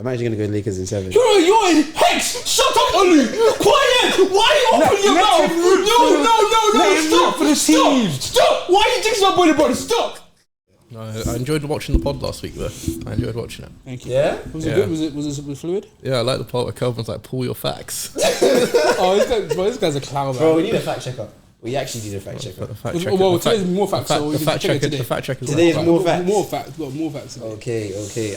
I'm actually gonna go Lakers in 7. You're in Hex. Shut up, Olu. Quiet. Why are you opening your mouth? No. Stop. Why are you jinxing my body, brother? Stop. No, I enjoyed watching the pod last week though. I enjoyed watching it. Thank you. Yeah? Was it good? Was it fluid? Yeah, I like the part where Kelvin's like, pull your facts. Oh, this guy's a clown, Bro, we need a fact checker. We actually need a fact checker. Well, today's more facts. The fact check is Today is more facts. More facts. Got more facts. Okay.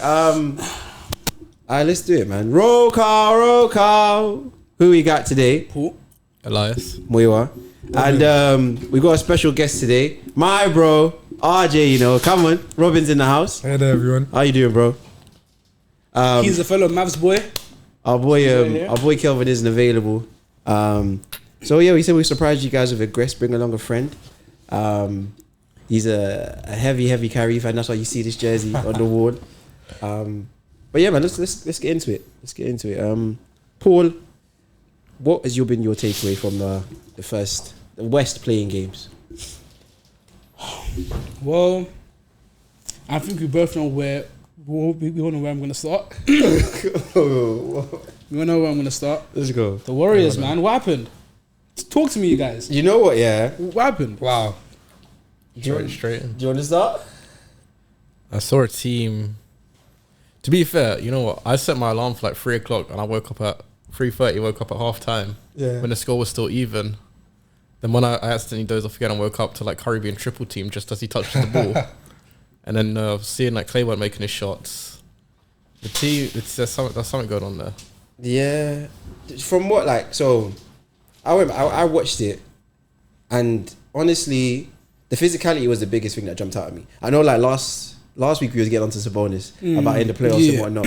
Alright, let's do it, man. Roll call. Who we got today? Paul. Elias. Muiwa. And we got a special guest today. My bro, RJ, you know. Come on. Robin's in the house. Hey there, everyone. How you doing, bro? He's a fellow Mavs boy. Our boy Kelvin isn't available. So yeah, we said we surprised you guys with a guest, bring along a friend. He's a heavy Kyrie fan. That's why you see this jersey on the wall. But yeah, man, let's get into it. Paul, what has been your takeaway from the West playing games? Well, I think we both know where we all know where I'm gonna start. We all know where I'm gonna start. Let's go. The Warriors, man. What happened? Talk to me, you guys. You know what? Yeah. What happened? Wow. Straight in. Do you want to start? I saw a team. To be fair, you know what? I set my alarm for like 3 o'clock and I woke up at 3:30. Woke up at half time. Yeah. When the score was still even. Then when I accidentally dozed off again and woke up to like Curry being triple team just as he touched the ball. And then seeing like Clay weren't making his shots. The team, there's something going on there. Yeah. From what so I watched it, and honestly, the physicality was the biggest thing that jumped out at me. I know like last week we was getting onto Sabonis about in the playoffs and whatnot.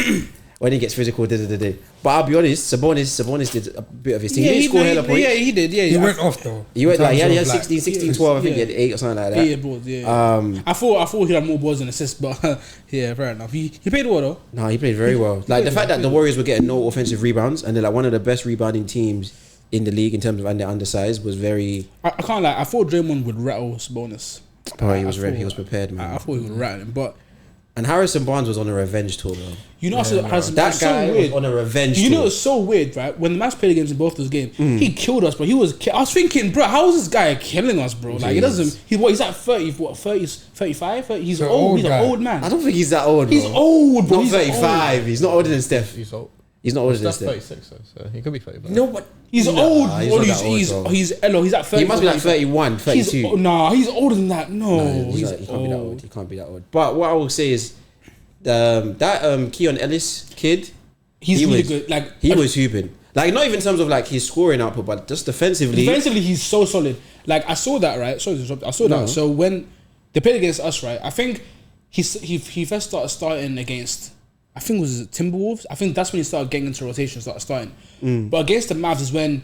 When he gets physical, but I'll be honest, Sabonis did a bit of his thing. He didn't score hella points. Yeah, he did. Yeah, He went off though. He had 16, 12. I think he had 8 or something like that. Yeah, boards. Yeah. I thought he had more balls than assists, but yeah, fair enough. He played well though. No, he played very well. Like the fact that the Warriors were getting no offensive rebounds and they're like one of the best rebounding teams in the league in terms of and they're undersized was very. I can't lie. I thought Draymond would rattle Sabonis. Oh, he was ready. He was prepared, man. I thought he would rattle him, but. And Harrison Barnes was on a revenge tour, bro. You know, that guy was on a revenge tour. You know, it's so weird, right? When the Mavs played games in both those games, he killed us, bro. I was thinking, bro, how is this guy killing us, bro? Like, he doesn't. He's at 30, 35? He's old. He's an old man. I don't think he's that old, bro. He's old, bro. Not 35. He's not older than Steph. He's old. He's not older than Steph. Steph. 36, so he could be 35. No, but he's old. He's at 30. He must be like 31, 32. He's older than that. No, he can't be that old. He can't be that old. But what I will say is, that Keon Ellis kid, he's really good. Like he was hooping. Like not even in terms of like his scoring output, but just defensively. Defensively, he's so solid. Like I saw that, right? I saw that. So when they played against us, right? I think he first started starting against. I think it was Timberwolves. I think that's when he started getting into rotation, started starting. But against the Mavs is when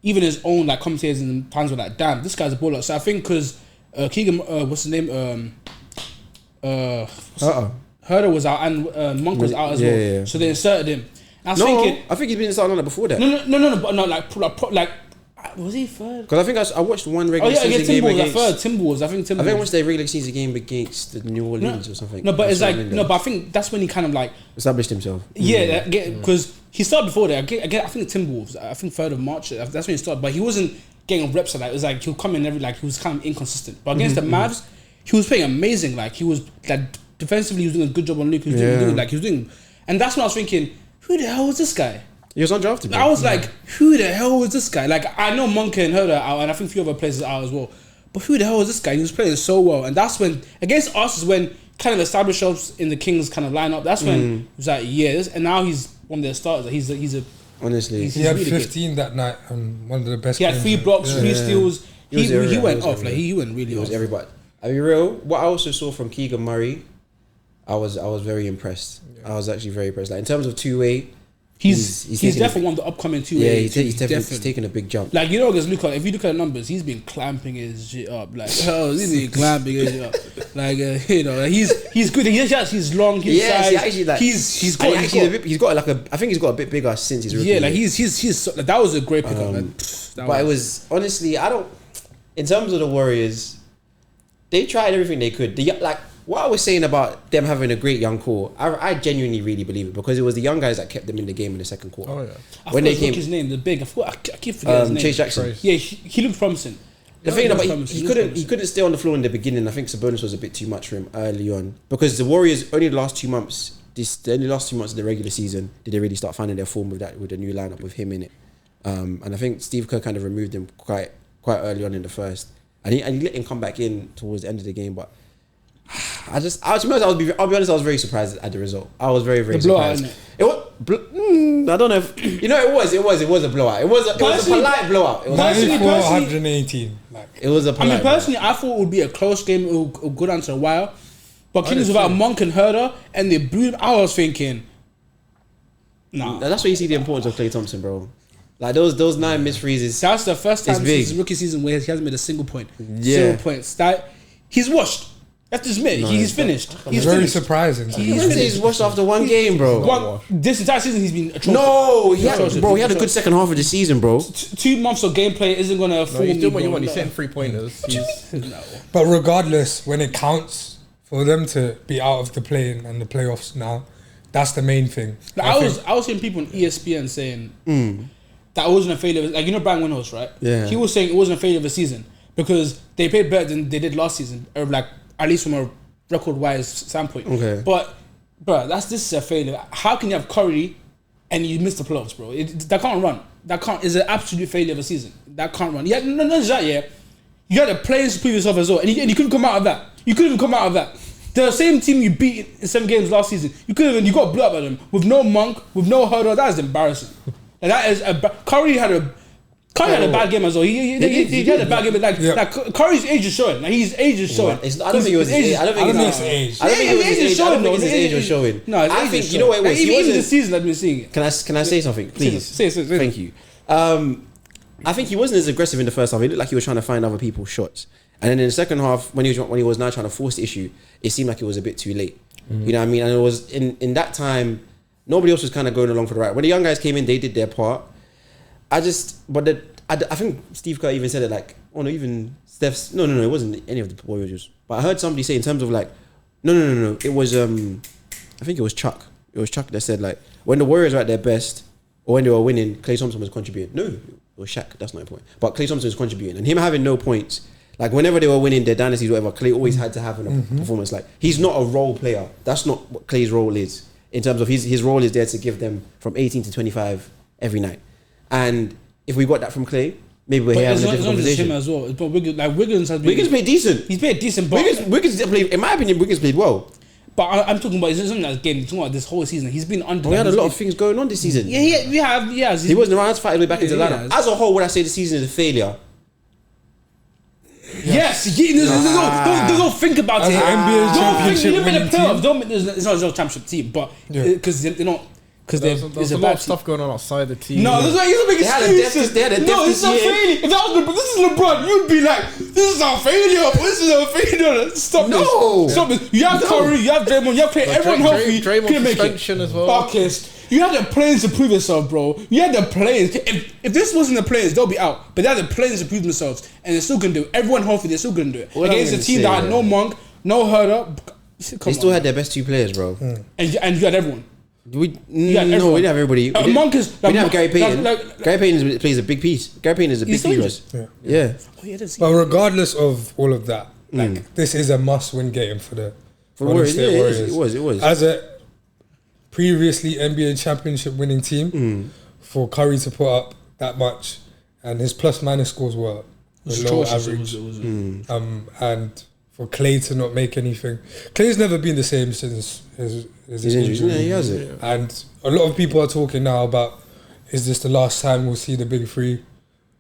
even his own like commentators and fans were like, "Damn, this guy's a baller." So I think because Keegan, what's his name? Herder was out and Monk was out as well. Yeah. So they inserted him. I was thinking, I think he's been starting on that before that. No, but no, like was he third? Because I think I watched one regular season game against Timberwolves. I think I watched their regular season game against the New Orleans or something. No, but it's like but I think that's when he kind of like established himself. Yeah, because he started before that. Again, I think the Timberwolves. I think 3rd of March. That's when he started, but he wasn't getting reps of that. It was like he'll come in he was kind of inconsistent. But against the Mavs, he was playing amazing. Like he was like defensively, he was doing a good job on Luke. He was doing, and that's when I was thinking, who the hell was this guy? He was undrafted. I was like, who the hell was this guy? Like, I know Monk and Herder out, and I think a few other players are out as well. But who the hell was this guy? He was playing so well, and that's when against us is when kind of established us in the Kings kind of lineup. That's when it was like, and now he's one of their starters. He's a honestly, he had really 15 good. That night and one of the best. He had 3 blocks, 3 steals. He went off. Like he went really off. Was everybody. I mean, real. What I also saw from Keegan Murray, I was very impressed. I was actually very impressed. Like in terms of 2-way. He's definitely one of the upcoming 2-way. Yeah, he's definitely taking a big jump. Like, you know, against Luka, if you look at the numbers, he's been clamping his shit up. Like, he's been clamping his shit up. Like, you know, he's good. He's long. He's size. Actually, like, he's got like I think he's got a bit bigger since his rookie. Yeah, like he's like, that was a great pickup, man. But it was honestly, in terms of the Warriors, they tried everything they could. what I was saying about them having a great young core, I genuinely really believe it because it was the young guys that kept them in the game in the second quarter. Oh yeah. When they came, his name, the big. I keep forgetting his name. Chase Jackson. Yeah, he looked promising. The thing about he he couldn't stay on the floor in the beginning. I think Sabonis was a bit too much for him early on because the Warriors only the last 2 months. The only last 2 months of the regular season did they really start finding their form with the new lineup with him in it. And I think Steve Kerr kind of removed him quite early on in the first, and he let him come back in towards the end of the game. But I'll be honest, I was very surprised at the result. I was very surprised. It was. I don't know if you know. It was a blowout. It was a polite blowout. It was 118. It was a polite. I mean, personally, I thought it would be a close game. It would go down to the wire. But Kings without Monk and Herder, and they blew him. I was thinking, nah. That's where you see the importance of Klay Thompson, bro. Like those 9 missed freezes. That's the first time since his rookie season where he hasn't made a single point. Yeah. 0 points. He's washed. That's just me. He's finished. He's very finished. surprising. He's washed after 1 game, bro. This entire season he's been atrocious. No, he had a good second half of the season, bro. 2 months of gameplay isn't gonna fool He's me. doing what you want. He's hitting 3-pointers. But regardless, when it counts for them to be out of the play-in and the playoffs now, that's the main thing. I was seeing people on ESPN saying that wasn't a failure. Like, you know Brian Windhorst, right? Yeah. He was saying it wasn't a failure of a season because they played better than they did last season, or like at least from a record-wise standpoint. Okay. But bro, this is a failure. How can you have Curry and you miss the playoffs, bro? That can't run. That can't is an absolute failure of a season. That can't run. Yeah, no, not that. Yeah, you had the players to prove yourself as well, and you couldn't come out of that. You couldn't even come out of that. The same team you beat in 7 games last season, you got blown up by them with no Monk, with no Herder. That is embarrassing. Like, that is Curry had a bad game as well. He had a bad game. Like Curry's age is showing. Like, his age is showing. I don't think it was his age. I don't think it was his age. I don't think his age was showing. No, I think you know what it was. Even this season, I've been seeing it. Can I say something, please? Say. Thank you. I think he wasn't as aggressive in the first half. He looked like he was trying to find other people's shots. And then in the second half, when he was now trying to force the issue, it seemed like it was a bit too late. You know what I mean? And it was in that time, nobody else was kind of going along for the ride. When the young guys came in, they did their part. I think Steve Kerr even said it like, oh no, even Steph's. No, it wasn't any of the Warriors. But I heard somebody say in terms of like, no. It was I think it was Chuck. It was Chuck that said like, when the Warriors were at their best or when they were winning, Klay Thompson was contributing. No, it was Shaq. That's not the point. But Klay Thompson was contributing, and him having no points. Like whenever they were winning their dynasties, whatever, Klay always had to have a performance. Like he's not a role player. That's not what Klay's role is. In terms of his role is there to give them from 18 to 25 every night. And if we got that from Klay, maybe we're here having a different conversation. Him as well. But Wiggins played decent. He's played decent. But Wiggins played. In my opinion, Wiggins played well. But I'm talking about, it's not that game. I'm talking about this whole season. He's been under. We had a lot of things going on this season. Yeah, he wasn't around to fight his way back into the lineup. As a whole, would I say the season is a failure? Yes, don't think about it. NBA championship winning team. It's not a championship team, but because they're not. Because there's a lot of stuff going on outside the team. No, there's like, he's making excuses. They had a No, it's not failure. If that was LeBron, this is LeBron, you'd be like, this is a failure. This is a failure. Stop this. You have Curry, you have Draymond, you have Klay, everyone healthy. Draymond suspension as well. Okay, you had the players to prove yourself, bro. You had the players. If this wasn't the players, they'll be out. But they had the players to prove themselves, and they're still gonna do it. Everyone healthy, they're still gonna do it against a team that had no Monk, no Herder. They still had their best 2 players, bro. And you had everyone. We didn't have everybody. Monk is. We didn't have Gary Payton. Gary Payton plays a big piece. Gary Payton is a big piece. Yeah. But regardless of all of that, like this is a must-win game for the Warriors. Warriors. It was. As a previously NBA championship winning team, for Curry to put up that much, and his plus-minus scores were low average. And for Klay to not make anything. Klay's never been the same since his injury. Yeah, he has it. And a lot of people are talking now about, is this the last time we'll see the big three?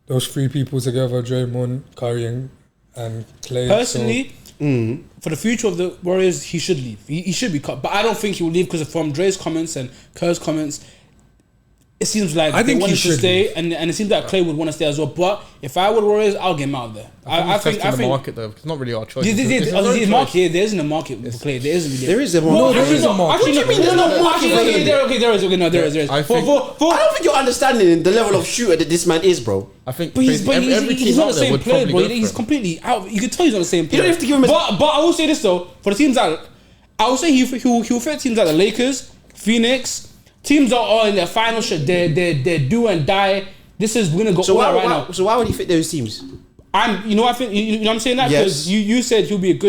Those 3 people together, Draymond, Curry and Klay. Personally, for the future of the Warriors, he should leave. He should be cut. But I don't think he will leave because from Dre's comments and Kerr's comments, it seems like I they think wanted he to should stay, and it seems like Clay would want to stay as well. But if I were Warriors, I'll get him out of there. I think the market though. It's not really our choice. There's market. There isn't a market for Clay. There isn't. Really. There is a market. No, there is a market. What do you mean there's no market? There is. Okay, no, there is. I think- I don't think you're understanding the level of shooter that this man is, bro. I think But he's every team not out the there same would player, probably bro. go for He's him. completely out. You can tell he's not the same player. don't have to give him a- But I will say this though, for the teams that I will say he'll fit teams like the Lakers, Phoenix, teams that are in their final shit. They do and die. This is we're gonna go So all out right now. why would he fit those teams? I think you know what I'm saying that Yes. because you said he'll be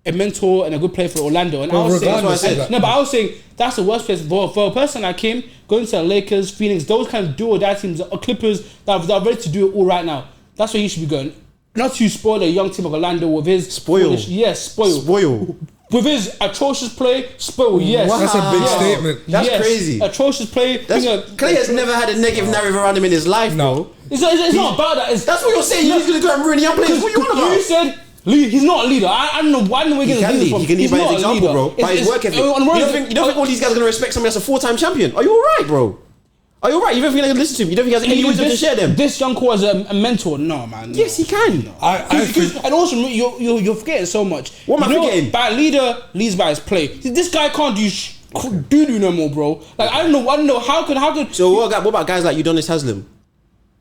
a mentor and a good player for Orlando, and I was saying regardless of that. no, but I was saying that's the worst place for a person like him going to the Lakers, Phoenix, those kind of do or die teams, or Clippers that are ready to do it all right now. That's where he should be going. Not to spoil a young team of Orlando with his Spoil. spoil. With his atrocious play, spoil, yes. That's a big statement. That's crazy. Atrocious play. Clay has never had a negative narrative around him in his life, bro. It's not about that. That's what you're saying. He's gonna go and ruin the young players. What you want about? You said he's not a leader. I don't know why we're He getting can this lead. from. He can lead He's by not his a example, leader. bro. By his work ethic. You don't think all these guys are gonna respect somebody that's a 4-time champion? Are you alright, bro? Are you alright? You don't think they're gonna listen to him? You don't think he has any wisdom to share them? This young core as a mentor? No, man. No. Yes, he can. I think And also, you're forgetting so much. What am I forgetting? By leader leads by his play. This guy can't do no more, bro. Like I don't know how could. So what about guys like Udonis Haslem?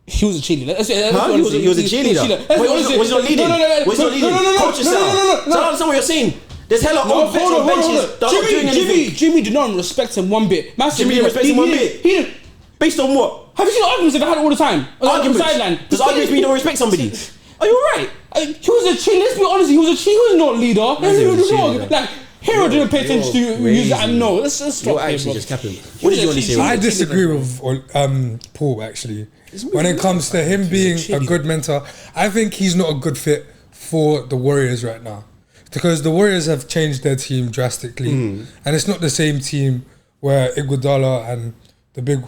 He was a cheerleader. Huh? He was a cheerleader. Was he not leading? Was he not leading? Coach yourself. So I understand what you're saying. There's hella old vets on benches that are not doing anything. Jimmy did not respect him one bit. Jimmy didn't respect him one bit? He didn't. Based on what? Have you seen the arguments that they had all the time? On the sideline. Does arguments mean you don't respect somebody? Are you alright? He was a cheerleader. Let's be honest. He was not a leader. He was a cheerleader. Like Hero didn't pay attention to you. I know. Let's stop. You're here, actually bro. just capping. What did you want to say? I disagree with Paul actually. When it comes to him being a good mentor, I think he's not a good fit for the Warriors right now because the Warriors have changed their team drastically, and it's not the same team where Iguodala and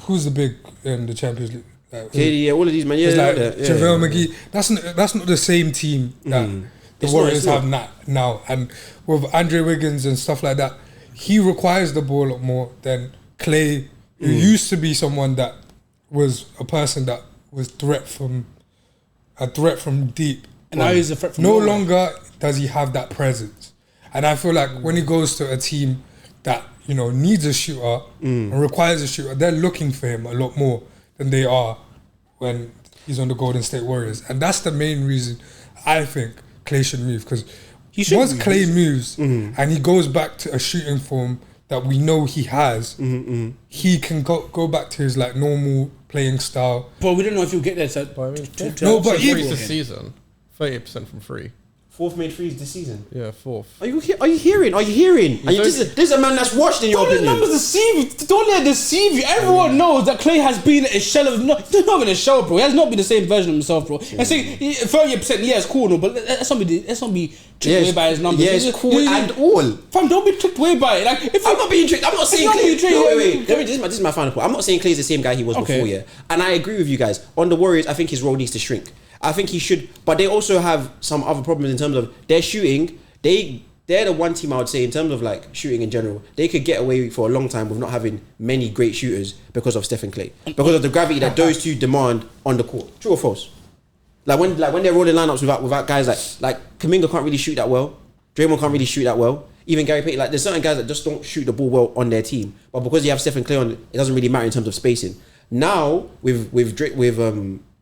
who's the big in the Champions League. Like, Yeah, all of these man. Yeah, it's like yeah, JaVale McGee. That's not the same team that the Warriors have now. And with Andre Wiggins and stuff like that, he requires the ball a lot more than Clay, who used to be someone that was a person that was a threat from deep. And now he's a threat from no nowhere. longer does he have that presence. And I feel like when he goes to a team that needs a shooter and requires a shooter, they're looking for him a lot more than they are when he's on the Golden State Warriors. And that's the main reason I think Clay should move, because once Clay moves and he goes back to a shooting form that we know he has, he can go back to his like normal playing style. But we don't know if he'll get there. No, but Threes even this season, 38% from free. Fourth made threes this season. Yeah, fourth. Are you hearing? This is a man that's washed in your Don't let opinion. numbers deceive you. Don't let it deceive you. Everyone knows that Clay has been a shell of. No, he's not been a shell, bro. He has not been the same version of himself, bro. And say 30%, yeah, it's cool, no, but let's not be tricked away by his numbers. Yeah, it's cool and all. Fam, don't be tricked away by it. Like, if I'm not being tricked. I'm not saying not Clay. being tricked. No, wait. This is my final point. I'm not saying Clay's the same guy he was before, yeah. And I agree with you guys. On the Warriors, I think his role needs to shrink. I think he should, but they also have some other problems in terms of their shooting. They're the one team I would say in terms of like shooting in general. They could get away for a long time with not having many great shooters because of Stephen Clay, because of the gravity that those two demand on the court. True or false? Like when they're rolling lineups without guys like Kuminga can't really shoot that well. Draymond can't really shoot that well. Even Gary Payton, like there's certain guys that just don't shoot the ball well on their team. But because you have Stephen Clay on, it doesn't really matter in terms of spacing. Now with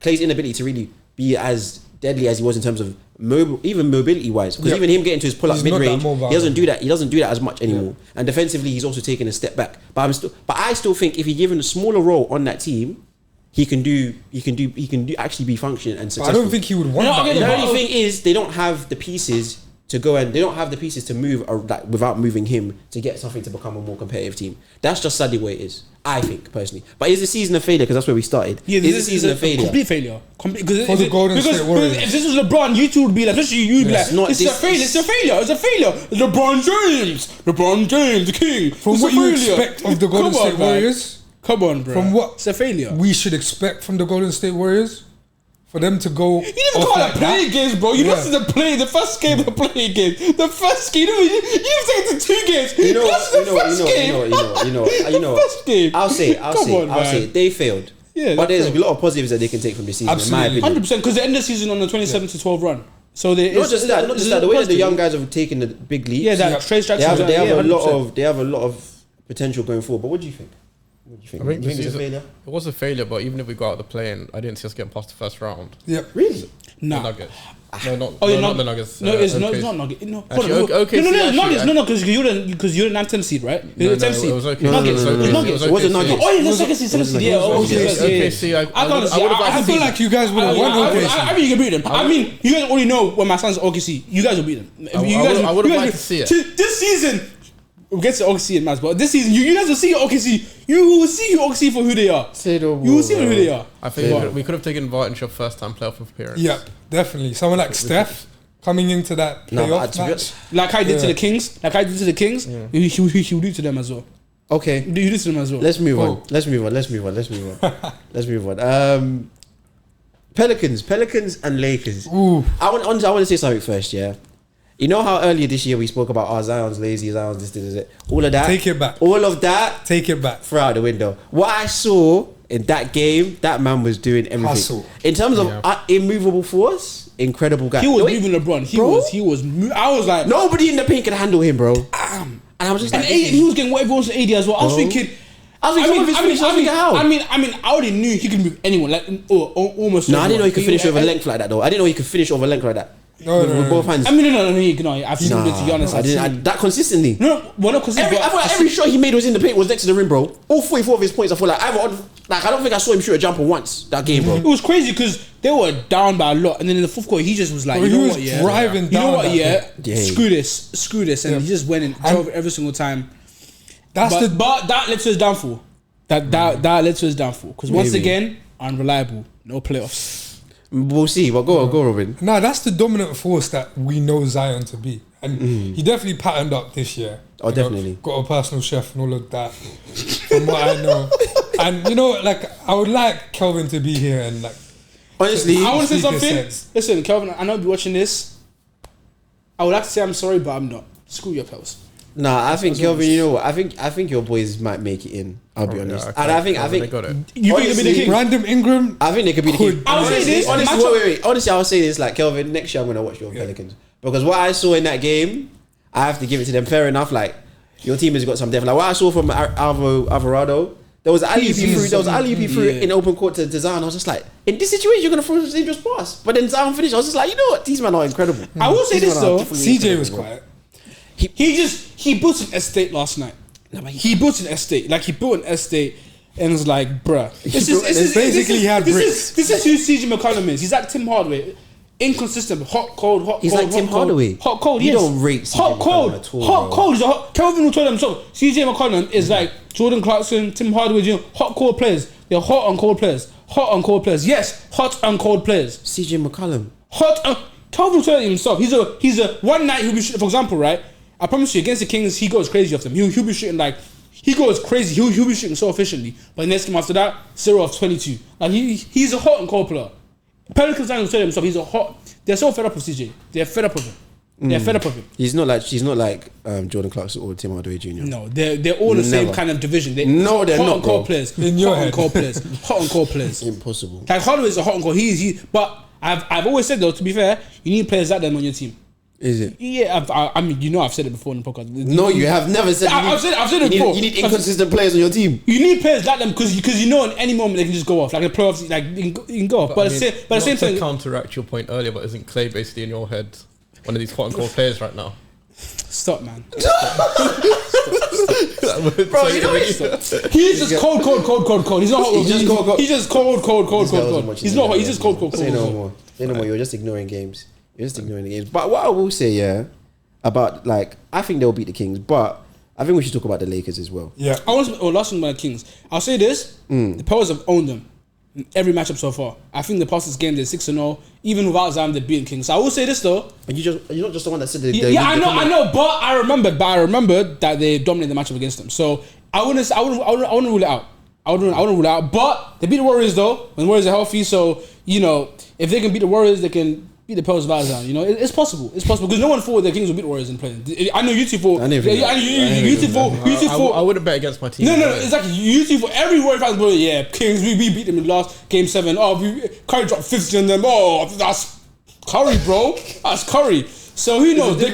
Clay's inability to really be as deadly as he was in terms of mobility wise, because even him getting to his pull up mid range, he doesn't do that. He doesn't do that as much anymore. And defensively, he's also taken a step back. But I still think if he given a smaller role on that team, he can actually be functioning and successful. I don't think he would want that. The only thing is they don't have the pieces to go and they don't have the pieces to move without moving him to get something to become a more competitive team. That's just sadly where it is, I think personally. But is the season a failure? Because that's where we started. Yeah, is the season a failure? Complete failure. For the Golden State Warriors. If this was LeBron, you two would be like, literally, you'd be like, it's a failure. It's a failure. LeBron James, the king. From what you expect of the Golden State Warriors, come on, bro. From what it's a failure. we should expect from the Golden State Warriors, for them to go. You didn't call it playing games, bro. You lost the play, the first game of the playing game. The first game, you didn't take it to 2 games. You know. First game. I'll say they failed. Yeah, but there's a lot of positives that they can take from this season. Absolutely. In my opinion, 100%. Because they end the season on the 27-12 run. So they not just that. The way that the young guys have taken the big leaps. Yeah, that Trace Jackson. They have a lot of potential going forward. But what do you think? I mean, do you think it's a failure? It was a failure, but even if we got out the play-in, I didn't see us getting past the first round. Yep. Really? Nah. The Nuggets. No, not the Nuggets. No, it's not Nuggets. No, okay. No, because you're the 9th seed, right? You're the 10th seed. It was okay. Nuggets. It wasn't Nuggets. Oh, yeah, the second seed. Yeah, OKC. I feel like you guys would have won OKC. I mean, you can beat them. I mean, you guys already know when my son's OKC. You guys will beat them. I would have liked to see it. This season, we'll get to OKC and Mavs, but this season, you guys will see OKC. You will see OKC for who they are. You will see who they are. I think we could have taken advantage of first-time playoff appearance. Yep, definitely. Someone like Steph coming into that playoff match. Like I did to the Kings. He will do to them as well. Okay. You do to them as well. Let's move on. Pelicans and Lakers. Ooh. I want to say something first, yeah. You know how earlier this year we spoke about Zion's lazy, Zion's this. All of that. Take it back. All of that. Take it back. Throw out the window. What I saw in that game, that man was doing everything. Hustle. In terms of immovable force, incredible guy. He was moving LeBron. He was. I was like, nobody in the paint could handle him, bro. And I was just and like, he was getting whatever was AD as well. I was thinking. I already knew he could move anyone, like almost. No, I didn't know he could finish over length like that, though. I didn't know he could finish over length like that. With both hands. I mean, no. I've seen him to be honest. I didn't. That consistently. No, well, not consistently. I feel like every shot he made was in the paint, was next to the rim, bro. All 44 of his points, I feel like I don't think I saw him shoot a jumper once that game, bro. It was crazy because they were down by a lot, and then in the fourth quarter, he just was like, you know what, yeah, driving down. Screw this, and he just went and drove it every single time. But that led to his downfall. That led to his downfall because once again, unreliable, no playoffs. We'll see. But go Robin. No, that's the dominant force that we know Zion to be, and he definitely patterned up this year. Oh, definitely. Got a personal chef and all of that. From what I know, and I would like Kelvin to be here and honestly, I want to say something. Listen, Kelvin, I know you'll be watching this. I would like to say I'm sorry, but I'm not. Screw your pals. Nah, I think Kelvin. You know what? I think your boys might make it in. I'll be honest. And I think they got it. You think they'll be the king? Brandon Ingram. I think they could be the king. I'll say this. Honestly, wait. Honestly, I'll say this. Like Kelvin, next year I'm gonna watch your Pelicans because what I saw in that game, I have to give it to them. Fair enough. Like your team has got some depth. Like what I saw from Alvarado, there was alley-oop through in open court to Zion. I was just like, in this situation, you're gonna throw a dangerous pass. But then Zion finished. I was just like, you know what? These men are incredible. I will say this though. CJ was quiet. He built an estate last night. He built an estate. Like he built an estate and was like, bruh. This is who CJ McCollum is. He's like Tim Hardaway. Inconsistent, hot, cold. He's like Tim Hardaway. Hot, cold, You yes. don't rate CJ hot, cold, McCollum at all, hot, bro. cold. Kelvin will tell them so. CJ McCollum is like Jordan Clarkson, Tim Hardaway, hot, cold players. They're hot and cold players. Hot and cold players. Yes, hot and cold players. CJ McCollum. Kelvin will tell you himself. He's a one night he'll be shooting, for example, right? I promise you, against the Kings, he goes crazy off them. He'll be shooting like he goes crazy. He'll be shooting so efficiently. But the next game after that, 0 of 22. Like he's a hot and cold player. Pelicans will tell himself he's a hot. They're so fed up with CJ. They're fed up with him. They're fed up with him. He's not like Jordan Clarkson or Tim Hardaway Jr. No, they're all the same kind of division. They're not, hot and cold bro. players. In your hot head. and cold players. Hot and cold players. Impossible. Like Hardaway's a hot and cold. But I've always said though, to be fair, you need players like them on your team. Is it? Yeah, I mean, I've said it before in the podcast. No, you have never said. I've said it before. You need inconsistent players on your team. You need players like them because you know in any moment they can just go off. Like the playoffs, like you can go off. But at the same time, to counteract your point earlier, but isn't Clay basically in your head one of these quote unquote players right now? Stop, man. Bro, you know what? He's just cold. He's not hot. He's just cold. He's not hot. He's just cold. Say no more. You're just ignoring games. But what I will say, yeah, about I think they'll beat the Kings, but I think we should talk about the Lakers as well. Yeah. Last one about the Kings. I'll say this: the Pelicans have owned them in every matchup so far. I think the past this game they're 6-0. Even without Zion, they're beating Kings. So I will say this though. And you're not just the one that said I know. But I remember that they dominated the matchup against them. So I wouldn't rule it out. I wouldn't rule it out. But they beat the Warriors though. When the Warriors are healthy, so you know if they can beat the Warriors, they can beat the Pearls without Zion. You know it's possible. It's possible because no one thought the Kings would beat the Warriors in playing. I know you two thought. I never. You two thought. I wouldn't bet against my team. No, exactly. You two for every Warrior fans, bro. Yeah, Kings. We beat them in the last game 7. Oh, Curry dropped 50 on them. Oh, that's Curry, bro. That's Curry. So who knows? They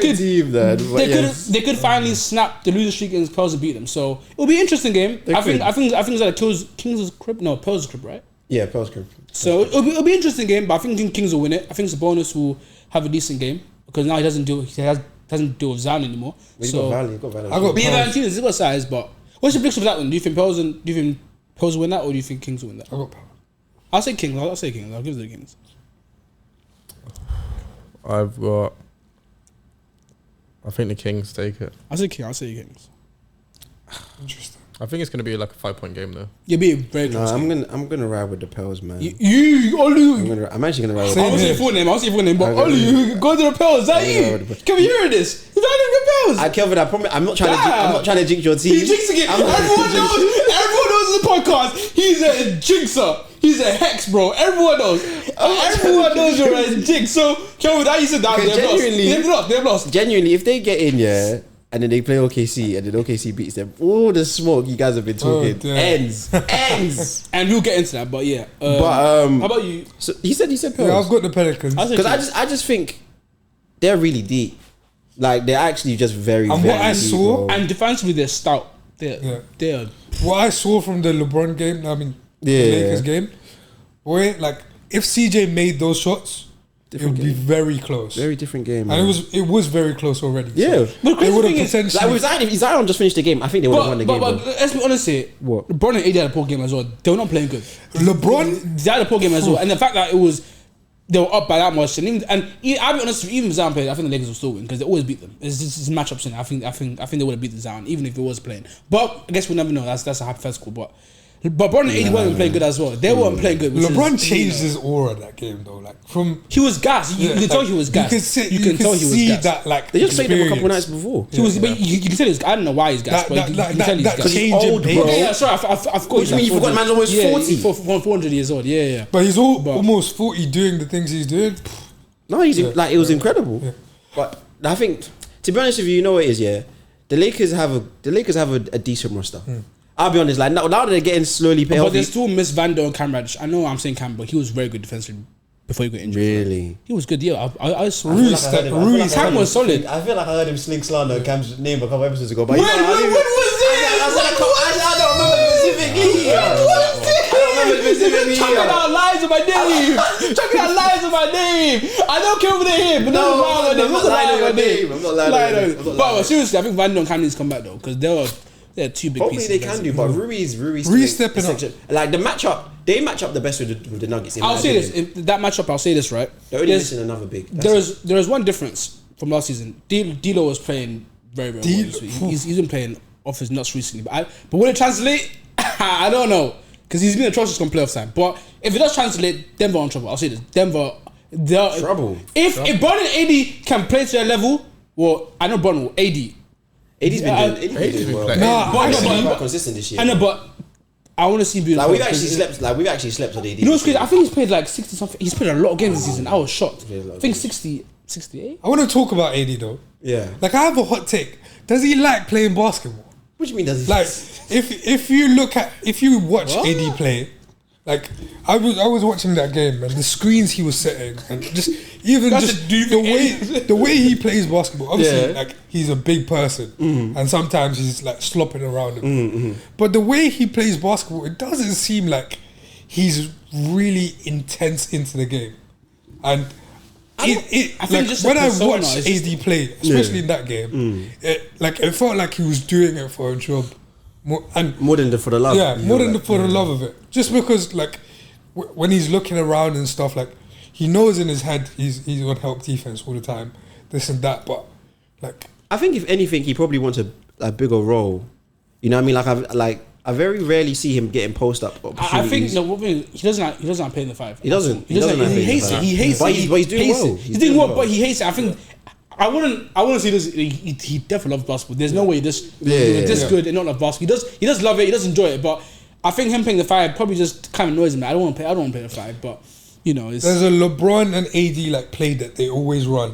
could finally snap the losing streak against Pearls and beat them. So it'll be an interesting game. I think it's like Kings' crib. No, Pearls' crib, right? Yeah, Pearls crib. So it'll be an interesting game, but I think Kings will win it. I think Sabonis will have a decent game because now he doesn't deal with Zion anymore. Well, so Valley. I got Valentine. He's got size, but what's your prediction for that one? Do you think Pearls will win that, or do you think Kings will win that? I got power. I'll say Kings. I'll say Kings. I'll give it to the Kings. I think the Kings take it. I'll say Kings. Interesting. I think it's going to be like a 5-point game though. You'll be very No, close. I'm gonna ride with the Pearls, man. Olu. I'm actually gonna ride with I won't say your full name, but Olu, you go to the Pearls. Is that you? Can we hear this? Is that the Pearls? Kelvin, I promise. I'm not trying to jinx your team. He's jinxing it. Everyone knows in the podcast. He's a jinxer. He's a hex, bro. Everyone knows. Everyone knows you're a jinx. So, Kelvin, that you said that they've lost. Genuinely, if they get in, yeah, and then they play OKC, and then OKC beats them, all the smoke you guys have been talking ends. And we'll get into that, but yeah. How about you? So he said Pearls. Yeah, I've got the Pelicans. Because I just think they're really deep. Like they're actually just very. And very what I deep, saw, bro. And defensively, they're stout. They're. What I saw from the LeBron game, the Lakers game, boy, like if CJ made those shots, it would be very close. Very different game, and man. it was very close already. Yeah, so but they would have thing is, potentially. like with Zion, if Zion just finished the game, I think they would have won the game. But let's be honest here. What? LeBron and AD had a poor game as well. They were not playing good. LeBron, they had a poor game as well, and the fact that they were up by that much, and I'll be honest, even if Zion played, I think the Lakers will still win because they always beat them. It's just matchups, and I think they would have beat the Zion even if it was playing. But I guess we'll never know. That's a hypothetical, but. But LeBron and AD weren't playing good as well. They weren't playing good. LeBron changed his aura that game though. Like he was gassed. You can tell he was gassed. You can tell he was gassed. That like they just played him a couple nights before. He was, but you can tell he's. I don't know why he's gassed, but you can tell he's gassed. He's old, bro. Yeah, sorry, I've got. You forgot man's almost 40. 400 years old. Yeah. But he's almost 40 doing the things he's doing. No, it was incredible. Yeah. But I think, to be honest with you, you know what it is, yeah. The Lakers have a decent roster. I'll be honest, like now that they're getting slowly paid off. But there's still Miss Vando and Cam Reddish. I know I'm saying Cam, but he was very good defensively before he got injured. Really? He was good, yeah. Cam was solid. I feel like I heard him sling slander Cam's name a couple episodes ago. But when was it? I don't remember specifically. I don't remember specifically. Chucking out lies on my name. Chucking out lies on my name. I don't care over here, but no, I'm not lying on my name. I'm not lying on my name. But seriously, I think Vando and Cam need to come back though, because they're two big hopefully pieces. They can do, but Rui's stepping up. Like the matchup, they match up the best with the Nuggets. I'll say this, in that matchup, I'll say this, right? They're only missing another big. There's one difference from last season. D'Lo was playing very, very well. He's been playing off his nuts recently. But will it translate? I don't know. Because he's been atrocious come playoff time. But if it does translate, Denver are in trouble. I'll say this. Denver, they're trouble. If Bron and AD can play to their level, well, I know Bron will. AD's been doing well. But consistent this year. I know, but I want to see him. Like we've actually slept on AD. You know what's crazy? I think he's played like 60 something. He's played a lot of games this season. I was shocked. I think 60, 68. I want to talk about AD though. Yeah. Like I have a hot take. Does he like playing basketball? What do you mean does he? Like if you watch AD play, like I was watching that game and the screens he was setting and just the way he plays basketball. Obviously, like he's a big person and sometimes he's like slopping around him. But the way he plays basketball, it doesn't seem like he's really intense into the game. And I think like when I watched AD play, especially in that game, it felt like he was doing it for a job. More than for the love. Yeah, more than for the love of it. Just because like when he's looking around and stuff, like he knows in his head he's on help defense all the time, this and that. But like I think if anything, he probably wants a bigger role. You know what I mean? I very rarely see him getting post up opportunities. I think he doesn't play in the 5. He doesn't. He hates it. He hates it. But he's doing well. He's doing well, but he hates it. I think I wouldn't see this. He definitely loves basketball. There's no way this good and not love basketball. He does love it. He does enjoy it. But I think him playing the 5 probably just kind of annoys me. I don't want to play the 5, but you know, it's... There's a LeBron and AD like play that they always run,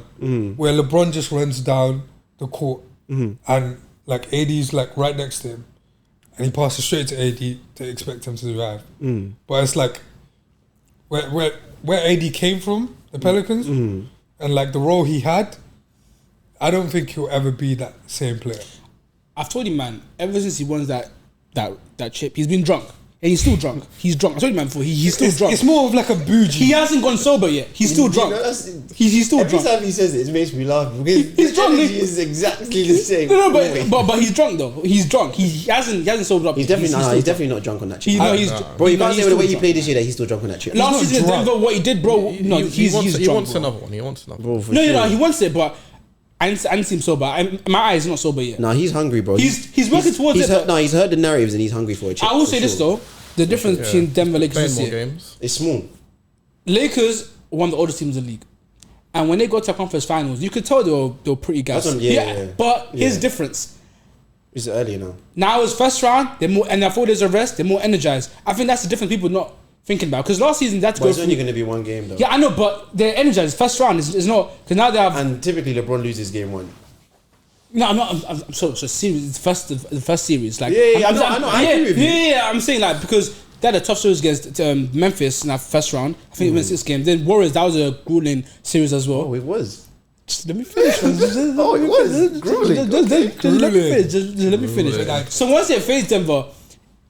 where LeBron just runs down the court and like AD's like right next to him, and he passes straight to AD to expect him to drive. But it's like where AD came from, the Pelicans, and like the role he had, I don't think he'll ever be that same player. I've told you, man, ever since he won that chip, he's been drunk. And he's still drunk. He's drunk. I told you, man, before. He's still drunk. It's more of like a bougie. He hasn't gone sober yet. He's still drunk. He's still every drunk. Every time he says it makes me laugh because he's drunk. He is exactly the same. No, but he's drunk though. He's drunk. He hasn't sobered up. He's definitely not drunk on that chip. Bro, you can't say with the way he played this year that he's still drunk on that chip. Last season in Denver, what he did, bro. No, he's drunk. He wants another one. He wants another one. No, he wants it, but I didn't see him sober. My eyes not sober yet. No, he's hungry, bro. He's working towards it. He's heard the narratives and he's hungry for a chip. I will say this though. The difference between Denver Lakers this year, games. It's small. Lakers won the oldest teams in the league, and when they got to conference finals, you could tell they were pretty gas. But here's the difference. It's earlier now. Now it's first round. They're more, and after 4 days of rest, they're more energized. I think that's the difference people not thinking about, because last season that's it's only going to be one game though. Yeah, I know, but they're energized. First round is not, because now they have. And typically LeBron loses game 1. No, I'm not. I'm so serious. The first series, like I know. I agree with you. Yeah. I'm saying like because they had a tough series against Memphis in that first round. I think it went 6 games. Then Warriors, that was a grueling series as well. Oh, it was. Just let me finish. Oh, it was grueling. Just let me finish. So once they faced Denver,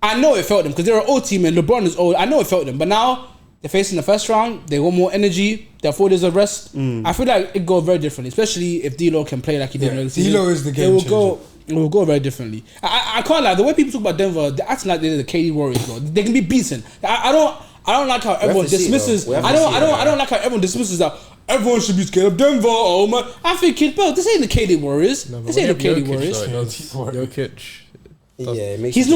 I know it felt them because they're an old team and LeBron is old. I know it felt them, but now they're facing the first round. They want more energy. They have 4 days of rest. I feel like it goes very differently, especially if D'Lo can play like he did in the season. D'Lo is the game changer. It will go very differently. I can't lie. The way people talk about Denver, they're acting like they're the KD Warriors, bro. They can be beaten. I don't like how everyone dismisses. I don't like how everyone dismisses that everyone should be scared of Denver. Oh man, I think bro, this ain't the KD Warriors. This ain't the KD Warriors. Jokic. Yeah, he's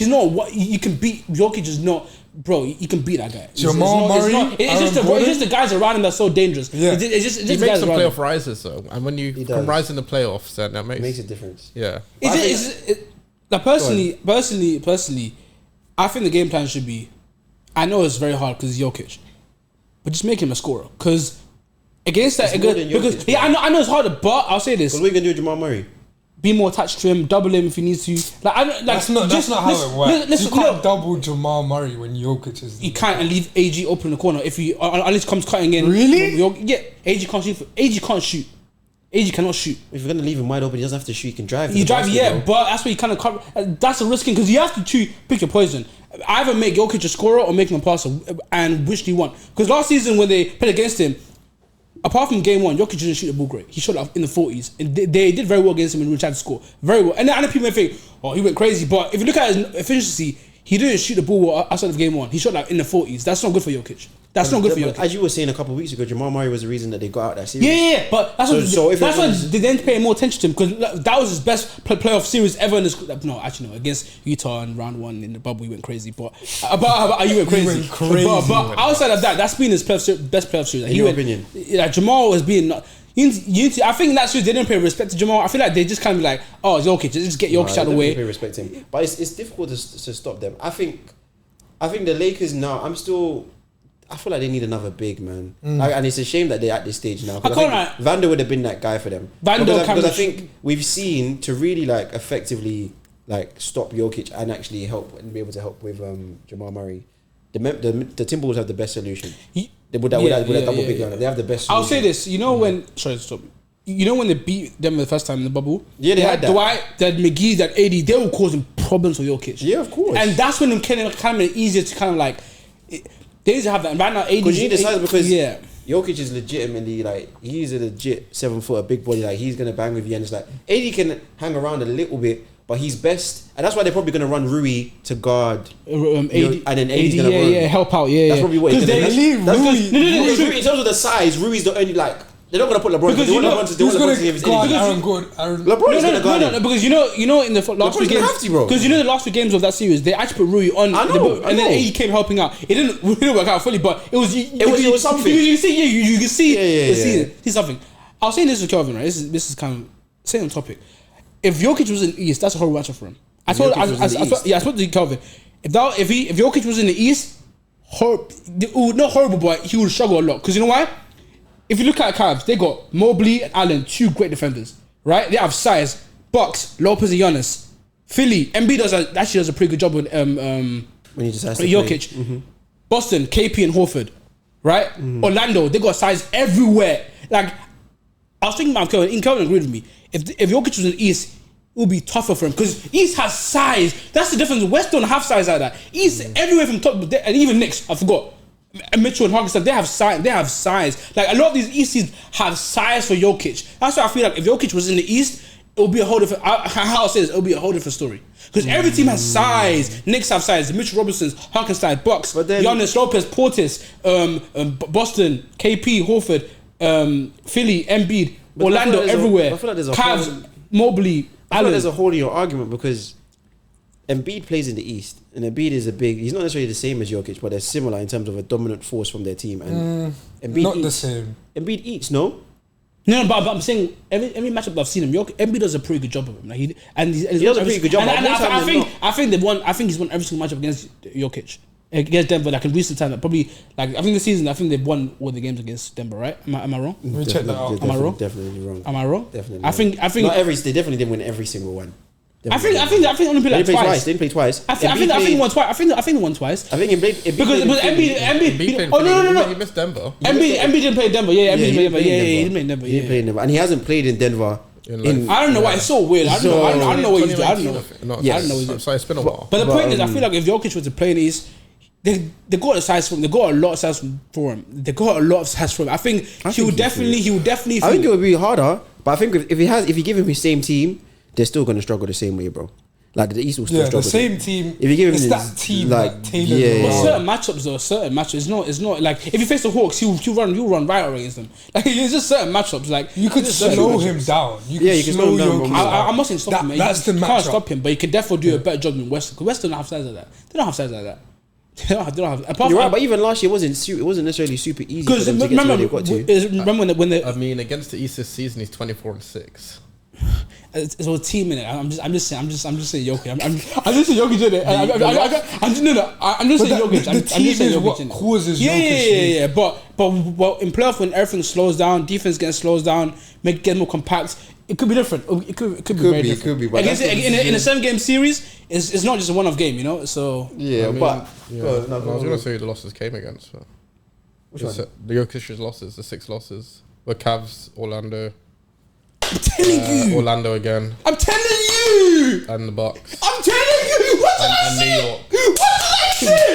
not what you can beat. Jokic is not. Bro, you can beat that guy. Jamal Murray. It's just the guys around him that's so dangerous. Yeah. It's just he the makes guys some around playoff him. rises though, and when you can rise in the playoffs, then that makes a difference. Yeah. Personally, I think the game plan should be. I know it's very hard because it's Jokic, but just make him a scorer. Because against that, because I know it's harder, but I'll say this: what are we gonna do with Jamal Murray? Be more attached to him, double him if he needs to. That's not how it works. You can't double Jamal Murray when Jokic is. You can't and leave AG open in the corner if he unless he comes cutting in. Really? Yeah, AG can't shoot. AG can't shoot. AG cannot shoot. If you're gonna leave him wide open, he doesn't have to shoot. He can drive. He drive, but that's what you kind of cover. That's a risking because you have to pick your poison. Either make Jokic a scorer or make him a passer, and which do you want? Because last season when they played against him, apart from game 1, Jokic didn't shoot the ball great. He shot up in the 40s, and they did very well against him and tried to score very well. And I know people may think, oh, he went crazy, but if you look at his efficiency, he didn't shoot the ball outside of game 1. He shot like in the 40s. That's not good for Jokic. That's not good for Jokic. As you were saying a couple of weeks ago, Jamal Murray was the reason that they got out that series. Yeah, but that's why they didn't pay more attention to him because that was his best playoff series ever in his. No, actually no, against Utah in round 1 in the bubble, he went crazy. But you went crazy. But outside of that, that's been his best playoff series. In your opinion, like Jamal was being not. I think that's they didn't pay respect to Jamal. I feel like they just kind of like, oh, it's Jokic, just get Jokic out of the way. Pay respect to him, but it's difficult to stop them. I think the Lakers now. I feel like they need another big man, and it's a shame that they're at this stage now. I think Vander would have been that guy for them. Because I think we've seen to really like effectively like stop Jokic and actually help and be able to help with Jamal Murray. The Timberwolves have the best solution. With that double big lineup, they have the best solution. I'll say this. You know when? Sorry, stop. You know when they beat them the first time in the bubble? Yeah, they had that. Dwight, that McGee, that AD, they were causing problems for Jokic. Yeah, of course. And that's when it kind of made it easier to kind of like. They used to have that. And right now, AD. Because you need to size because Jokic is legitimately like he's a legit 7-footer, big body. Like he's gonna bang with you, and it's like AD can hang around a little bit, but he's best, and that's why they're probably gonna run Rui to guard, AD, and then AD's gonna run. Help out. That's probably what because they leave Rui. In terms of the size, Rui's the only like. They're not gonna put LeBron because they want LeBron to guard Aaron Gordon. LeBron's gonna guard him. No, because you know in the last 2 games, because the last 2 games of that series, they actually put Rui on, and then AD came helping out. It didn't work out fully, but it was something. You can see something. I was saying this with Kelvin, right? This is kind of same topic. If Jokic was in East, that's a horrible matchup for him. I spoke to Kelvin. If Jokic was in the East, not horrible, but he would struggle a lot. Because you know why? If you look at Cavs, they got Mobley and Allen, 2 great defenders, right? They have size. Bucks, Lopez and Giannis. Philly, Embiid actually does a pretty good job with when he just has to Jokic. Mm-hmm. Boston, KP and Horford, right? Mm-hmm. Orlando, they got size everywhere. Like, I was thinking about Kelvin. Kelvin agreed with me. If Jokic was in the East, it would be tougher for him because East has size. That's the difference. West don't have size like that. East everywhere from top, and even Knicks, I forgot. Mitchell and Harkness, they have size. They have size. Like a lot of these East teams have size for Jokic. That's why I feel like if Jokic was in the East, it would be a whole different. How I say this, it would be a whole different story. Because every team has size. Knicks have size. Mitchell Robinson's, Harkenstein, Bucks, Giannis, Lopez, Portis, Boston, KP, Horford, Philly, Embiid, Orlando, everywhere. I feel like there's a Cavs, Mobley. I feel like there's a hole in your argument because Embiid plays in the East, and Embiid is he's not necessarily the same as Jokic, but they're similar in terms of a dominant force from their team. And Embiid not the same. Embiid eats, no? No, but I'm saying every matchup I've seen him, Embiid does a pretty good job of him. Like he does a pretty good job. And I think he's won every single matchup against Jokic. Against Denver, like in recent time, probably like I think this season, I think they've won all the games against Denver, right? Am I wrong? Let me check that out. Am I wrong? Definitely wrong. Am I wrong? Definitely. I think they definitely didn't win every single one. I think they only played like twice. They didn't play twice. I think they won twice. I think they won twice. I think Embiid. Oh no. He missed Denver. Embiid didn't play Denver. Yeah, Embiid didn't play Denver. He didn't play Denver, and he hasn't played in Denver. I don't know why it's so weird. I don't know what he's doing. I don't know. I don't know. So it's been a while. But the point is, I feel like if Jokic was to play in East, they got a size for him. They got a lot of size for him. They got a lot of size for him. I think he would definitely. I think it would be harder, but I think if you give him his same team, they're still going to struggle the same way, bro. Like the East will still struggle. The same team. If you give him that team, like tailored. But certain matchups though, certain matchups. It's not like if you face the Hawks, you'll run right against them. Like it's just certain matchups. Like you could slow him down. You can slow him down. I'm not saying stop him. That's the matchup. You can't stop him, but you can definitely do a better job than West. Because West don't have size like that. They don't have size like that. They don't have. You're right, but even last year it wasn't necessarily super easy for them to get to where they got to. Remember when they? I mean, against the East this season, he's 24-6. It's a team in it. I'm just saying Jokic. I'm just saying Jokic in it. I'm just saying Jokic. The team is what causes Jokic. Yeah. But in playoff when everything slows down, defense slows down, get more compact. It could be different. It could be very different. Could be. But in a 7-game series, it's not just a one-off game, you know. So yeah, I was gonna say who the losses came against. But the Jokic's losses, the 6 losses, were Cavs, Orlando. I'm telling you. Orlando again. I'm telling you. And the Bucks. I'm telling you. What did I say?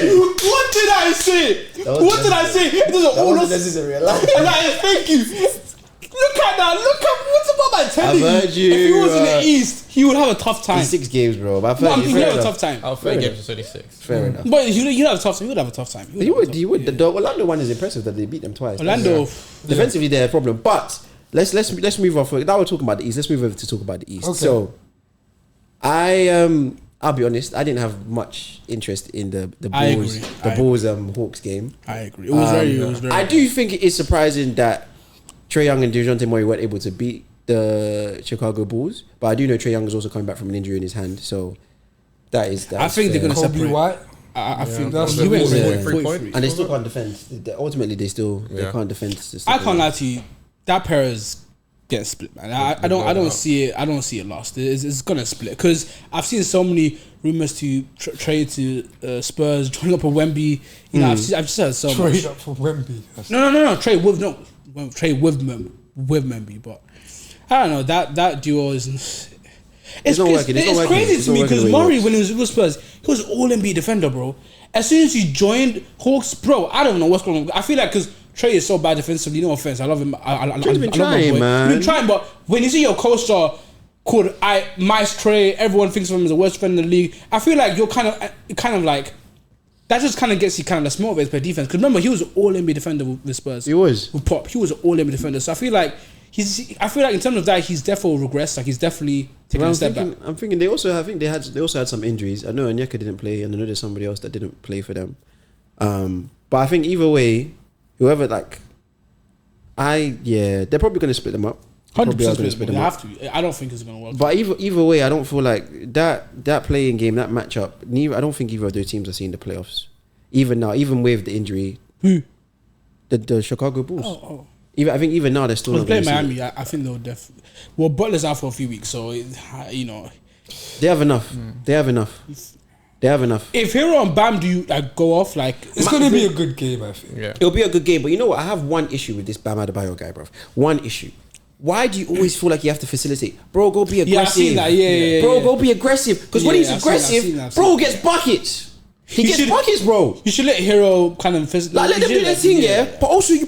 New York. What did I say? What did I say? It doesn't all necessary. Thank you. Look at that. Look at what's about my telling I've heard you. If he was in the East, he would have a tough time. 6 games, bro. But I think he would have a tough time. Our 30 games is only 6. Fair enough. But you'd have a tough time. He would have a tough time. You would. The Orlando one is impressive that they beat them twice. Orlando defensively, they're a problem, but. Let's move on. Now we're talking about the East. Let's move over to talk about the East. Okay. So, I'll be honest. I didn't have much interest in the Bulls Hawks game. I agree. It was very. I do think it is surprising that Trae Young and DeJounte Murray weren't able to beat the Chicago Bulls, but I do know Trae Young is also coming back from an injury in his hand. So that is. I think they're going to separate. White. I think that's he went 43 points, and they still can't defend. Ultimately, they can't defend. I can't lie to you. That pair is getting split, man. I don't see it. I don't see it lost. It's gonna split because I've seen so many rumors to trade to Spurs, joining up with Wemby. You know, I've just heard so much. Trade up for Wemby. No. Trade with Wemby, but I don't know that duo is. It's crazy to me because Murray, when he was with Spurs, he was all NBA defender, bro. As soon as he joined Hawks, bro, I don't know what's going on. I feel like because Trae is so bad defensively, no offense, I love him. He's been trying, man. He's been trying, but when you see your co-star called Mice Trae, everyone thinks of him as the worst defender in the league. I feel like you're kind of like that just kind of gets you kind of less motivated by defense. Because remember, he was an all NBA defender with Spurs. He was with Pop. He was an all NBA defender. So I feel like in terms of that, he's definitely regressed. Like he's definitely taking a step back. I'm thinking they also had some injuries. I know Onyeka didn't play, and I know there's somebody else that didn't play for them. But I think either way, whoever they're probably going to split them up. probably are 100% going to split they them up. have to. I don't think it's going to work. But either way, I don't feel like that playing game, that matchup. I don't think either of those teams are seeing the playoffs. Even now, even with the injury, Who? The Chicago Bulls. Oh. I think even now they're still Because not playing gonna see Miami, I think they'll definitely. Well, Butler's out for a few weeks, so you know. it. They have enough. They have enough. They have enough. If Hero and Bam do like go off, like It's going to be a good game, I think. Yeah. It'll be a good game, but you know what? I have one issue with this Bam Adebayo guy, bro. One issue. Why do you always feel like you have to facilitate? Bro, go be aggressive. Yeah, I've seen that. Yeah. Bro, go be aggressive. Because when Yeah, he's I've seen aggressive, that. bro gets buckets. He gets should- buckets, bro. You should let Hero kind of Like, let them do their thing, yeah. But also, you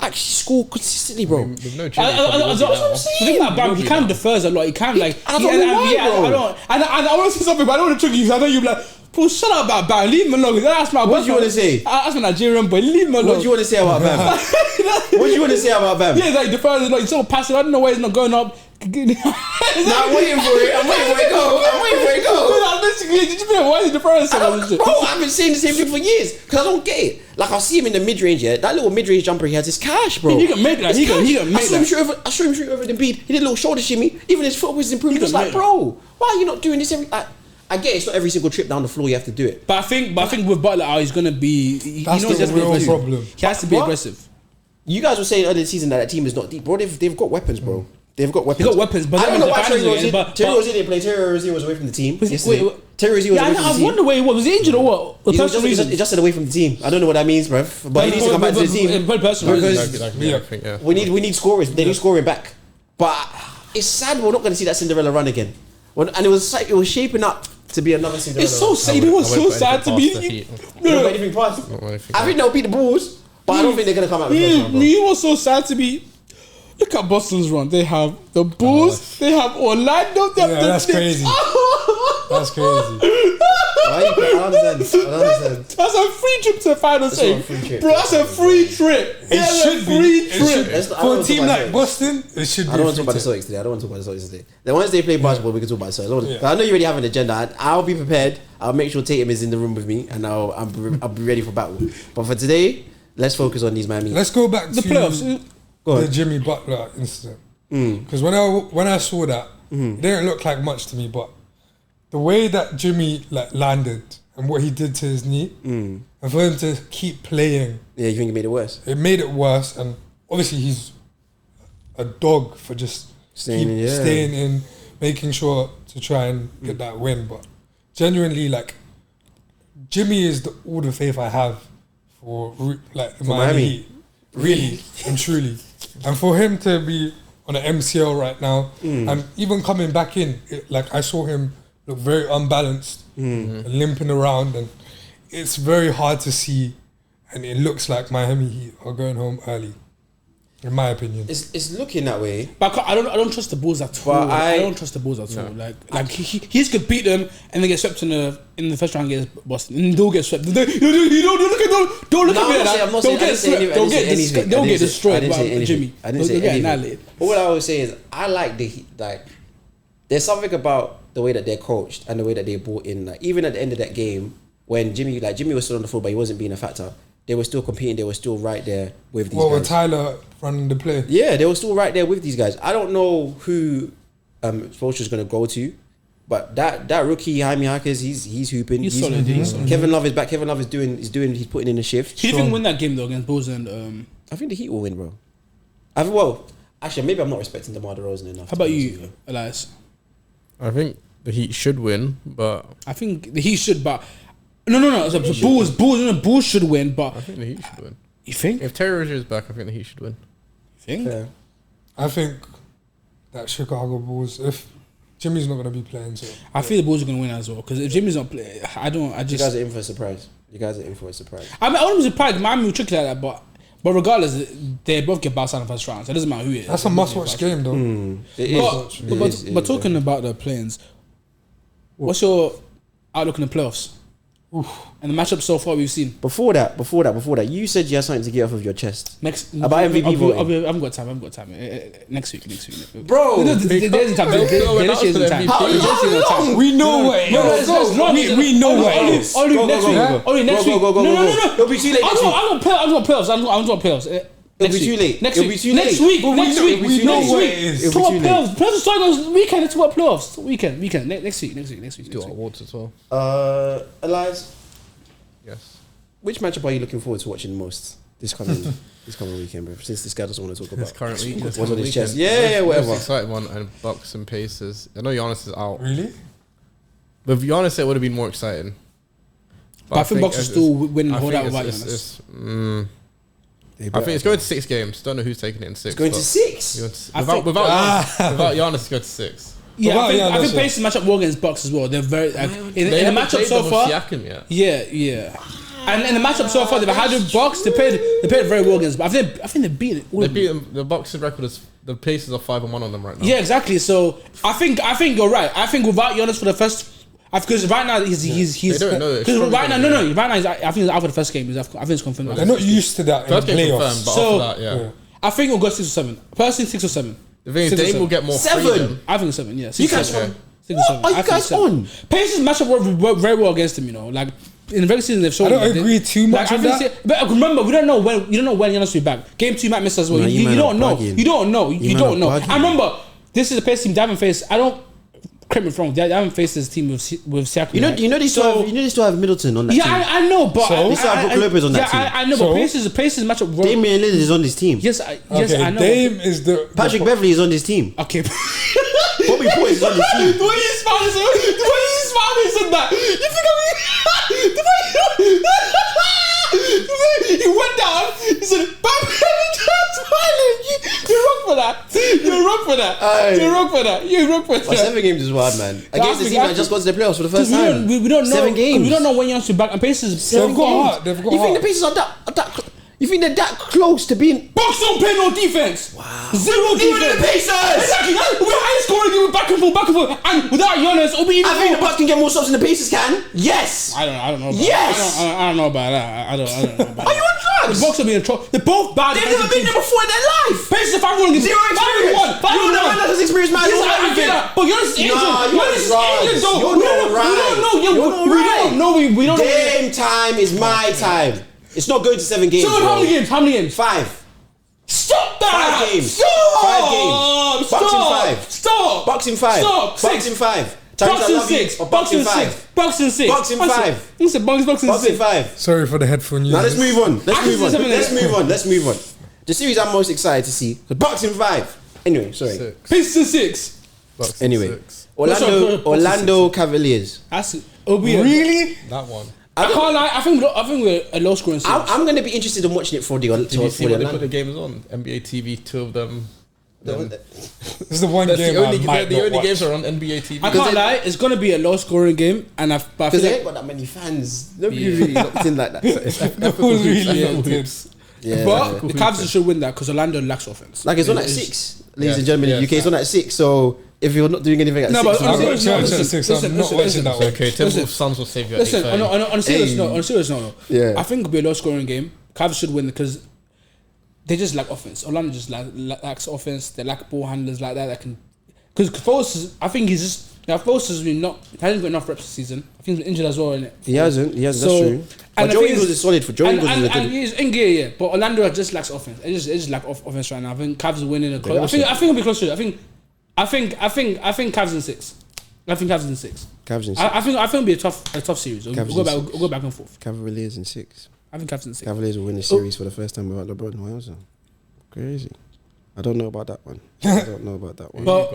actually score consistently, bro. With no I Jimmy, probably that's will what be I'm now. saying. The thing about Bam, he kind of defers a lot. He kind of like. I don't know why, bro. I want to say something, but I don't want to trick you. So I know you're like, bro, shut up about Bam. Leave him alone. That's my. What do you want to say? That's my Nigerian boy. Leave him alone. What do you want to say about Bam? What do you want to say about Bam? Yeah, like defers. Like he's so passive. I don't know why he's not going up. Nah, I'm waiting for it. I'm waiting for it. Why is he deferring so much? Bro, I've been saying the same thing for years because I don't get it. Like, I'll see him in the mid range. Yeah, that little mid range jumper he has is cash, bro. He can make that. It's He can cash. make I that. saw him shoot over the beat. He did a little shoulder shimmy. Even his footwork was improved. He was can like, make bro, why are you not doing this every? I get it's not every single trip down the floor you have to do it. But I think with Butler, he's gonna be. He That's knows he has the to be real aggressive. problem. He has to be What? aggressive. You guys were saying earlier this season that team is not deep, bro. They've got weapons, bro. They've got weapons. They got weapons, but I don't know why the Terry Rozier but- didn't play. Terry Rozier was away from the team. yesterday. wait. Terry Rozier was Yeah, away from the I team. wonder where he was. Was he injured or what? The He was personal reason. He just said away from the team. I don't know what that means, bro. But he needs to come back to the team. Personal Because- reason. That could be everything, yeah. We need scorers. They need scoring back. But it's sad we're not going to see that Cinderella run again. And it was shaping up to be another Cinderella. It's so run. sad. It was so sad to be. Past the Heat. You don't got anything past. Not anything I think they'll beat the Bulls, but I don't think they're going to come out with the first round, bro. He was so sad to be. Look at Boston's run. They have the Bulls. They have Orlando. They have Yeah, the that's crazy. That's crazy. Why you- I don't understand. That's a free trip to the final That's stage. not a free trip. Bro, that's a free trip. It should be. free It should trip. be. I For don't a team talk about like it. Boston, it should be. I don't want to a talk about the free Celtics today. I don't want to talk about the Celtics today. Then once they play basketball, we can talk about the Celtics. I know you already have an agenda. I'll be prepared. I'll make sure Tatum is in the room with me, and I'll be ready for battle. But for today, let's focus on these Miami. Let's go back The to playoffs. Go the on. Jimmy Butler incident. Because when I saw that, it didn't look like much to me, but the way that Jimmy like landed and what he did to his knee, and for him to keep playing, Yeah, you think it made it worse? it made it worse. And obviously, he's a dog for just Staying in, yeah. staying in, making sure to try and get that win. But genuinely, like Jimmy is all the faith I have for like Miami, Miami. Heat. Really and truly, and for him to be on an MCL right now, and even coming back in, like I saw him look very unbalanced, and limping around, and it's very hard to see. And it looks like Miami Heat are going home early, in my opinion. It's looking that way. But I don't trust the Bulls at all. But I don't trust the Bulls at all. Like he could beat them and then get swept in the first round against Boston and they'll get swept. Don't look at me like that. They'll get swept. They'll get destroyed by Jimmy. I didn't say They'll get anything. annihilated. All I was saying is I like the Heat. Like there's something about the way that they're coached and the way that they brought in. Like even at the end of that game when Jimmy was still on the floor but he wasn't being a factor. They were still competing. They were still right there with these Well, guys. with Tyler running the play. Yeah, they were still right there with these guys. I don't know who Spoelstra's going to go to, but that rookie Jaime Hackers, he's hooping. He's solid. He's solid. Kevin Love is back. Kevin Love he's putting in the shift. Who do you think win that game though against Bulls and I think the Heat will win, bro. Actually, maybe I'm not respecting DeMar DeRozan enough. how about you, Elias? I think the Heat should win, but I think he should, but no. The Bulls should win, but I think the Heat should win. you think? If Terry Rozier is back, I think the Heat should win. Yeah. I think that Chicago Bulls, if Jimmy's not going to be playing, so I feel the Bulls are going to win as well because if Jimmy's not playing, You guys are in for a surprise. I wouldn't be surprised. Miami will trick like that, but regardless, they both get bounced out in the first round, so it doesn't matter who it is. that's a must-watch game, though. But talking about the play-ins, what's your outlook on the playoffs? And the matchup so far we've seen. Before that, you said you had something to get off of your chest. Next About MVP voting. I haven't got time. Next week. Bro, There's time. There's time. How long? We know what it is. We know what it is. Only next week. Only next week. Go. No. It'll be too late next week. I'm going playoffs. It'll be too late. Next It'll week. be too late. Next week. But Next we week. know- we know Next what week. it is. It'll be Top too late. playoffs. Playoffs are starting on weekend. It's what playoffs. Weekend. Next week. Do our awards as well. Elias, Yes. which matchup are you looking forward to watching the most this coming weekend, bro? Since this guy doesn't want to talk This about current week. what's on his chest. Yeah, whatever. Most exciting one and Bucks and Pacers. I know Giannis is out. Really? With Giannis, it would have been more exciting. But I think Bucks will still win and I hold think out without it's- Giannis. I think it's going to 6 games. Don't know who's taking it in 6. It's going to but 6. it's going to- I Without think- without Giannis, it's going to 6. Yeah, Without I Giannis, think yeah. Pacers match up well against Bucks as well. They're very like, in the haven't matchup played so them with far. Siakam yet. Yeah. And in the matchup so far, they've had the Bucks. They played very well against. But I think they beat it. They beat them. The Bucks' record is the Pacers are 5-1 on them right now. Yeah, exactly. So I think you're right. I think without Giannis for the first, because right now he's They don't know. It's because probably right now gonna be- right now I think he's out for the first game. I think it's confirmed. They're not used to that in First game confirmed, playoffs. but So- after that, yeah. I think we'll go 6 or 7. Personally, 6 or 7. The thing is, 6 or Dame 7. will get more 7. freedom. I think 7. Yeah, 6 You or guys, 7. Okay. 6 or what 7. are I you think guys 7. on? Pacers match up very well against him. You know, like in the regular season they've shown. I don't that they- agree too much I with think that. But remember, we don't know when Giannis will be back. Game 2 might miss as well. Nah, you you man don't are know. bugging. You don't know. You You man don't are know. bugging. I remember this is a Pacers team they haven't faced. I don't. Correct me if I'm wrong. They haven't faced this team with Siakam. You know, right? you know they still have Middleton on that Yeah, team. I know, but So? They still have Brook Lopez on that yeah, I know, but So? Pacers match up. Damian Lillard is on this team. Yes, Okay, I know. Dame is the Patrick Beverly is on this team. Okay. Bobby Portis is on this team. The way you smiled is that. You think I'm the way he went down. He said, "Bam!" You're wrong for that. You're wrong for that. Aye. You're wrong for that. You're wrong for But that. 7 games is wild, man. Against the team that just got to the playoffs for the first time. We don't know. 7 games. We don't know when Giannis will be back. And Pacers. They've got heart. They've got You think heart. the Pacers are that? You think they're that close to being? Bucks don't play no defense. Wow. Zero Even defense. the Pacers. Exactly. We're high scoring. We're back and forth, and without Giannis, it'll be even I think the more. Bucks can get more stops than the Pacers can. Yes. I don't know. About Yes! That. I don't know about that. I don't know about Are you on drugs? The Bucks are being in trouble. They're both bad. They've never been there before in their life. Pacers 5-1 against Zero experience. 5-1. You know that has experience, man. Yes, Don't I get everything. that. But Giannis is injured. Nah, you're Giannis is right. injured though. You're We not don't right. know. You're not right. We don't know. Game time is my time. It's not going to 7 games. So how bro. many games? How many games? 5. Stop that. 5 games. Stop. 5 games. Bucks in 5. Stop. Bucks in 5. Stop. Bucks 6. in 5. Bucks Tyrese, I in love you, 6. but Bucks in 5. Bucks in 6. Bucks in 5. He said Bucks in Bucks in 6. 5. Sorry for the headphone users. Now let's move on. Let's Actually, move on. 7 Let's minutes. move on. Let's move on. The series I'm most excited to see. The Bucks in 5. Anyway, sorry. 6. Pacers in 6. Bucks in Anyway, 6. Orlando Cavaliers. It'll be Really? That one. I can't lie. I think we're a low scoring series. I'm going to be interested in watching it for the Did you see for what the they put the Orlando. games on? NBA TV, 2 of them. This is the one That's game the only, I might the not only watch. games are on NBA TV. I can't lie. It's gonna be a low scoring game, and but I Because feel they like ain't got that many fans. Nobody really locked in like that. Ethical hoops, really ethical locked in. hoops. Yeah. but the Cavs should win that because Orlando lacks offense. Like it's on at It is- 6, ladies Yeah. and gentlemen. In the UK, it's on at 6. So if you're not doing anything at No, 6, but you're I'm not- saying- I've got church listen, at 6, I'm listen, not listen, watching listen. that one. Okay, Timberwolves Suns will save you at Listen, 8:30. on a serious note, Yeah. I think it'll be a low scoring game. Cavs should win because they just lack offense. Orlando just lacks offense. They lack ball handlers like that can. Because Foles, I think he's just. Now Foles has been not. He hasn't got enough reps this season. I think he's been injured as well, innit? He hasn't. That's true. But and Joe the thing Ingles is solid for Joe Ingles. and, Is a and good. he's in gear, yeah. But Orlando just lacks offense. It just lack offense right now. I think Cavs are winning. I think it'll be close to it. I think Cavs in 6. I think Cavs in 6. Cavs in 6. I think it'll be a tough series. We'll Cavs go in back. 6. We'll go back and forth. Cavaliers in 6. I think Cavs in 6. Cavaliers will win the series for the first time without LeBron. Wow, crazy. I don't know about that one. I don't know about that one. But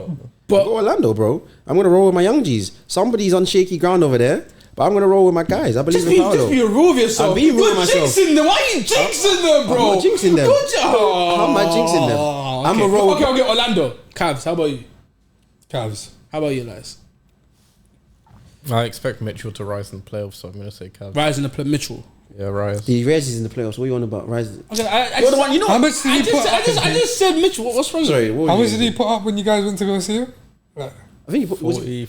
I got Orlando, bro. I'm gonna roll with my young G's. Somebody's on shaky ground over there, but I'm gonna roll with my guys. I believe just in be Paolo. real with yourself. I'm being real You're with myself. jinxing them. Why are you jinxing them, bro? I'm not jinxing them. How am I jinxing them? Okay. I'm a roll. Okay, Orlando. Cavs. How about you? Cavs. How about you, Elias? I expect Mitchell to rise in the playoffs, so I'm going to say Cavs. Rise in the play, Mitchell. Yeah, rise. The Reds is in the playoffs. What are you on about? Rise. Okay, I You're the one. You know. How much did he put up? I just said Mitchell. What's wrong? Sorry. What How were much you did he gonna put up when you guys went to go see him? Like, say? I think he put. Was it,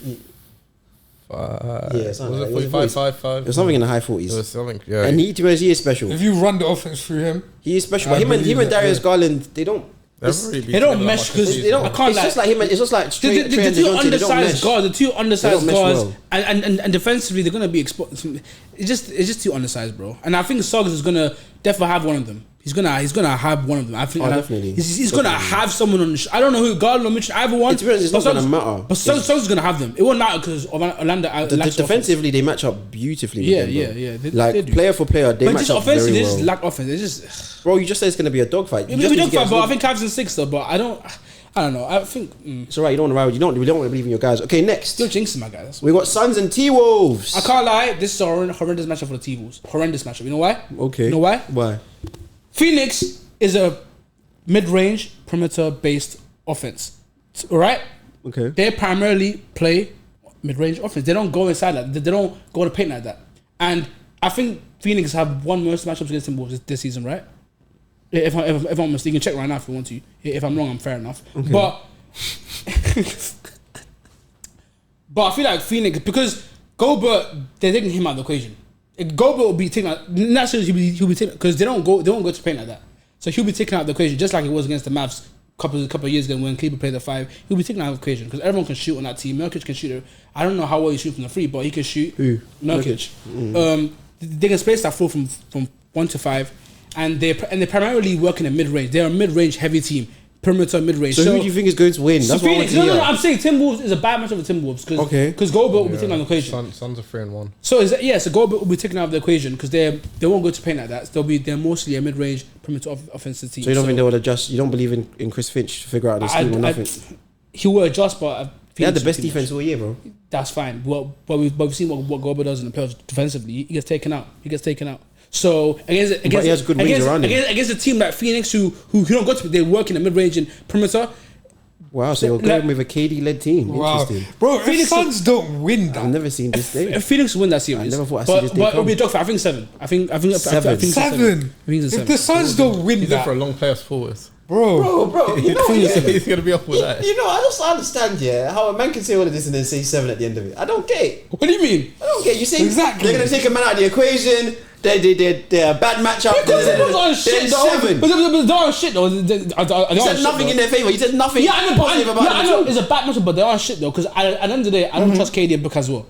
45. Yeah, something Was like- it it was 45, 5? it was something in the high It 40s. was something, yeah. And he, to be honest, he is special. if you run the offense through him, He is special. I But him believe and that, Darius yeah. Garland, they don't. They It's, haven't really they don't been together mesh much this 'cause season. they don't. I can't It's just like him. It's just like The Trey two and DeJounte. They don't undersized mesh. guards, the two undersized mesh guards, well. and defensively they're gonna be exposed. It's just too undersized, bro. And I think Suggs is gonna definitely have one of them. He's gonna have one of them. I think. Definitely. He's gonna have someone on. I don't know who. Garland or Mitchell. Either one. It's not gonna matter. But Stone's gonna have them. It won't matter because Orlando. Defensively, they match up beautifully. Yeah, with them, yeah. They player for player, they match up very well. They just lack offense. It's just. Bro, you just said it's gonna be a dogfight. It'll be a dogfight, but I think Cavs in 6 though. But I don't know. I think it's alright. You don't want to ride. We don't want to believe in your guys. Okay, next. Don't jinx my guys. We got Suns and T-Wolves. I can't lie. This is a horrendous matchup for the T-Wolves. Horrendous matchup. You know why? Okay. You know why? Why? Phoenix is a mid-range perimeter-based offense. All right. Okay. They primarily play mid-range offense. They don't go inside that. They don't go to paint like that. And I think Phoenix have won most matchups against Timberwolves this season, right? If I'm mistaken, you can check right now if you want to. If I'm wrong, I'm fair enough. Okay. But I feel like Phoenix, because Gobert, they're taking him out of the equation. Gobert will be taken out. Naturally, he'll be taken because they don't go to paint like that. So he'll be taken out of the equation, just like it was against the Mavs couple of years ago when Cleveland played the 5. He'll be taken out of the equation because everyone can shoot on that team. Nurkic can shoot. I don't know how well he shoots from the 3, but he can shoot. Who? Nurkic. They can space that floor from 1 to 5, and they primarily work in a mid range. They're a mid range heavy team. Perimeter mid range. So who do you think is going to win? That's what I want to hear. No, I'm saying Timberwolves is a bad matchup for Timberwolves because Gobert will be taken out of the equation. Suns are 3-1. So so Gobert will be taken out of the equation because they won't go to paint like that. They're mostly a mid range perimeter offensive team. So you don't think they will adjust? You don't believe in Chris Finch to figure out this team or nothing? He will adjust, but he had the best defense all year, bro. That's fine. But we've seen what Gobert does in the playoffs defensively. He gets taken out. So against he has good wings around him. Against a team like Phoenix who don't go to, they work in the mid range and perimeter. Wow, so you're going with a KD led team. Wow. Interesting. Bro, Phoenix Suns don't win that. I've never seen this day. Phoenix win that series. I never thought I'd see this day But come. it'll be a dogfight. I think 7. I think 7. If the Suns don't win He's in that, for a long playoffs forwards. bro, you know, He's going to be up with that. You know, I just understand, how a man can say all of this and then say 7 at the end of it. I don't get it. What do you mean? I don't get it. You say Exactly. they're going to take a man out of the equation. They're a bad matchup. Because it was on shit though. 7. But they're on shit though. You said nothing in their favour. You said nothing Yeah, I know. positive about I them. know. It's a bad matchup, but they're on shit though. Because at the end of the day, I don't trust KD and Booker as well.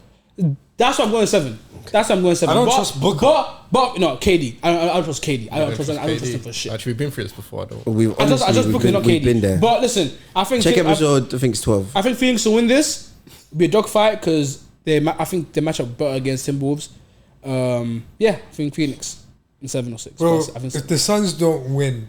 That's why I'm going 7. That's why I'm going 7. I don't trust Booker. But no, KD. I don't trust KD. I don't trust him for shit. Actually, we've been through this before. I don't. I just Booker, not we've KD. been there. But listen, I think Check episode, I think it's 12. I think Phoenix will win this. It'll be a dogfight because I think they match up better against Timberwolves. I think Phoenix in 7 or 6. bro, I think if the Suns don't win,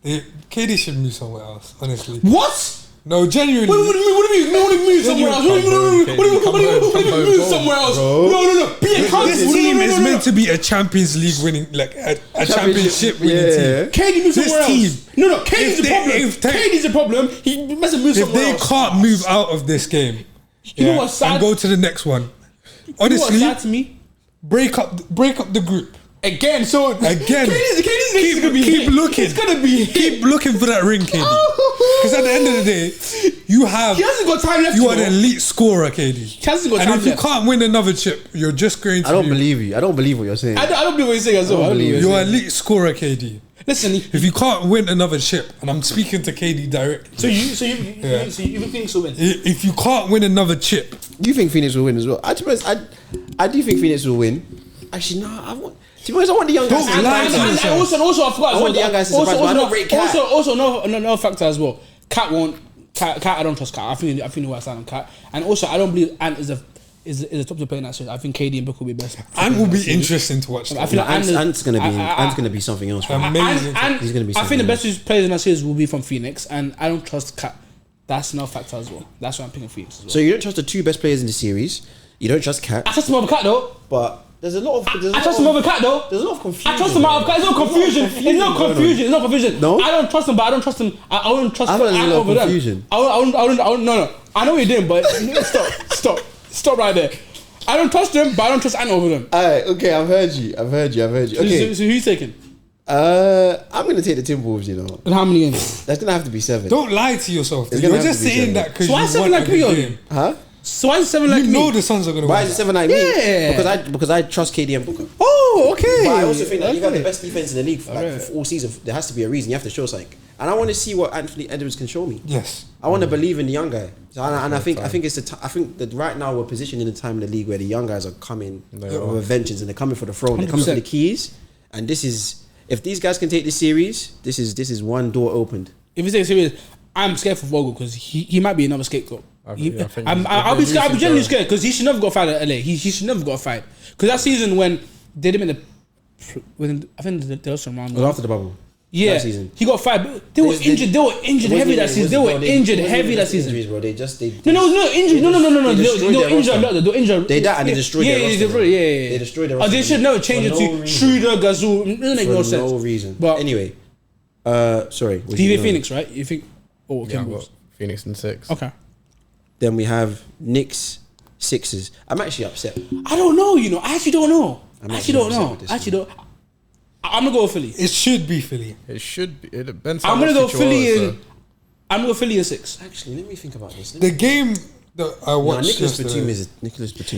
KD should move somewhere else. Honestly, what? No, genuinely. What do you mean? What do you mean somewhere else? What do you mean move somewhere else? No. Be a This team is meant to be a Champions League winning, like a championship winning team. KD move somewhere else. No. KD's the problem. if KD's the problem. He must have moved If somewhere they else. can't move out of this game, You know what's sad? and go to the next one. You know Honestly, what's sad to me? break up the group. Again. KD's gonna be keep looking. It's gonna be Keep looking for that ring, KD. Because at the end of the day, He hasn't got time left. you are an elite scorer, KD. He hasn't got And time if you left. can't win another chip, you're just going to. I don't believe you. I don't believe what you're saying. I don't believe what you're saying as well. I don't believe You're an elite scorer, KD. Listen. If you can't win another chip, and I'm speaking to KD directly. So you think Phoenix will win? If you can't win another chip, You think Phoenix will win as well? I do think Phoenix will win. Actually, no. I want the young guys. Don't lie to And yourself. also, I forgot. I want the young guys to surprise, but I don't rate Cat. Also, no factor as well. Cat won't. Cat, I don't trust Cat. I think who I stand on Cat. And also, I don't believe Ant is a top 2 player in that series. I think KD and Booker will be best. Ant will be interesting to watch. I feel like Ant's gonna be something else. Bro. Amazing. He's gonna be I think something the best 2 players in that series will be from Phoenix, and I don't trust Cat. That's no factor as well. That's why I'm picking Phoenix as well. So you don't trust the 2 best players in the series. You don't trust Cat, I trust him over Cat though. but there's a lot of. I trust him over Cat though. There's a lot of confusion. I trust him over Cat. There's no confusion. There's no confusion. No? I don't trust him, but I don't trust him. I wouldn't trust I him thought there was a lot of over them. confusion. I wouldn't. No. I know what you're doing, but stop right there. I don't trust them, but I don't trust Ant over them. Alright, okay, I've heard you. Okay, So who you taking? I'm gonna take the Timberwolves. You know, And how many games? that's gonna have to be 7. Don't lie to yourself. It's You're gonna have just to be saying 7. that because So why you 7 want like a me good on game. Huh? So why is 7 like You me? know the Suns are going to win. Why is it 7 like me? Yeah. Because I trust KD and Booker. Oh, okay. But I also think that you got the Okay. best defense in the league for all season. There has to be a reason. You have to show something, and I want to see what Anthony Edwards can show me. Yes. I want to believe in the young guy, and I think it's I think that right now we're positioned in a time in the league where the young guys are coming with vengeance and they're coming for the throne. They're coming for the keys, and this is if these guys can take this series, this is one door opened. If you take it serious, I'm scared for Vogel because he might be another scapegoat. I'll be genuinely scared because he should never got a fight at LA. He should never got a fight because that season when they did him in the, I think they lost some round. After the bubble. Yeah, that season. He got fired. They were injured. They were injured heavy that season. They were injured heavy that season. Injuries, bro. They no, there was no injury. No. They were injured a lot. They were injured. They died and they destroyed their roster. They destroyed their roster. They should never change it to Schroeder, Gazoo. It doesn't make no sense. For no reason. But anyway, sorry. PV Phoenix, right? You think? Oh, yeah, Phoenix in 6. Okay. Then we have Knicks, Sixers. I'm actually upset. I don't know. I actually don't know. I actually don't know. with this I actually don't. I'm gonna go with Philly. It should be Philly. It should be. It depends. I'm gonna go Philly in. I'm gonna go Philly in 6. Actually, let me think about this. The game that I watched. Nicholas Batum is a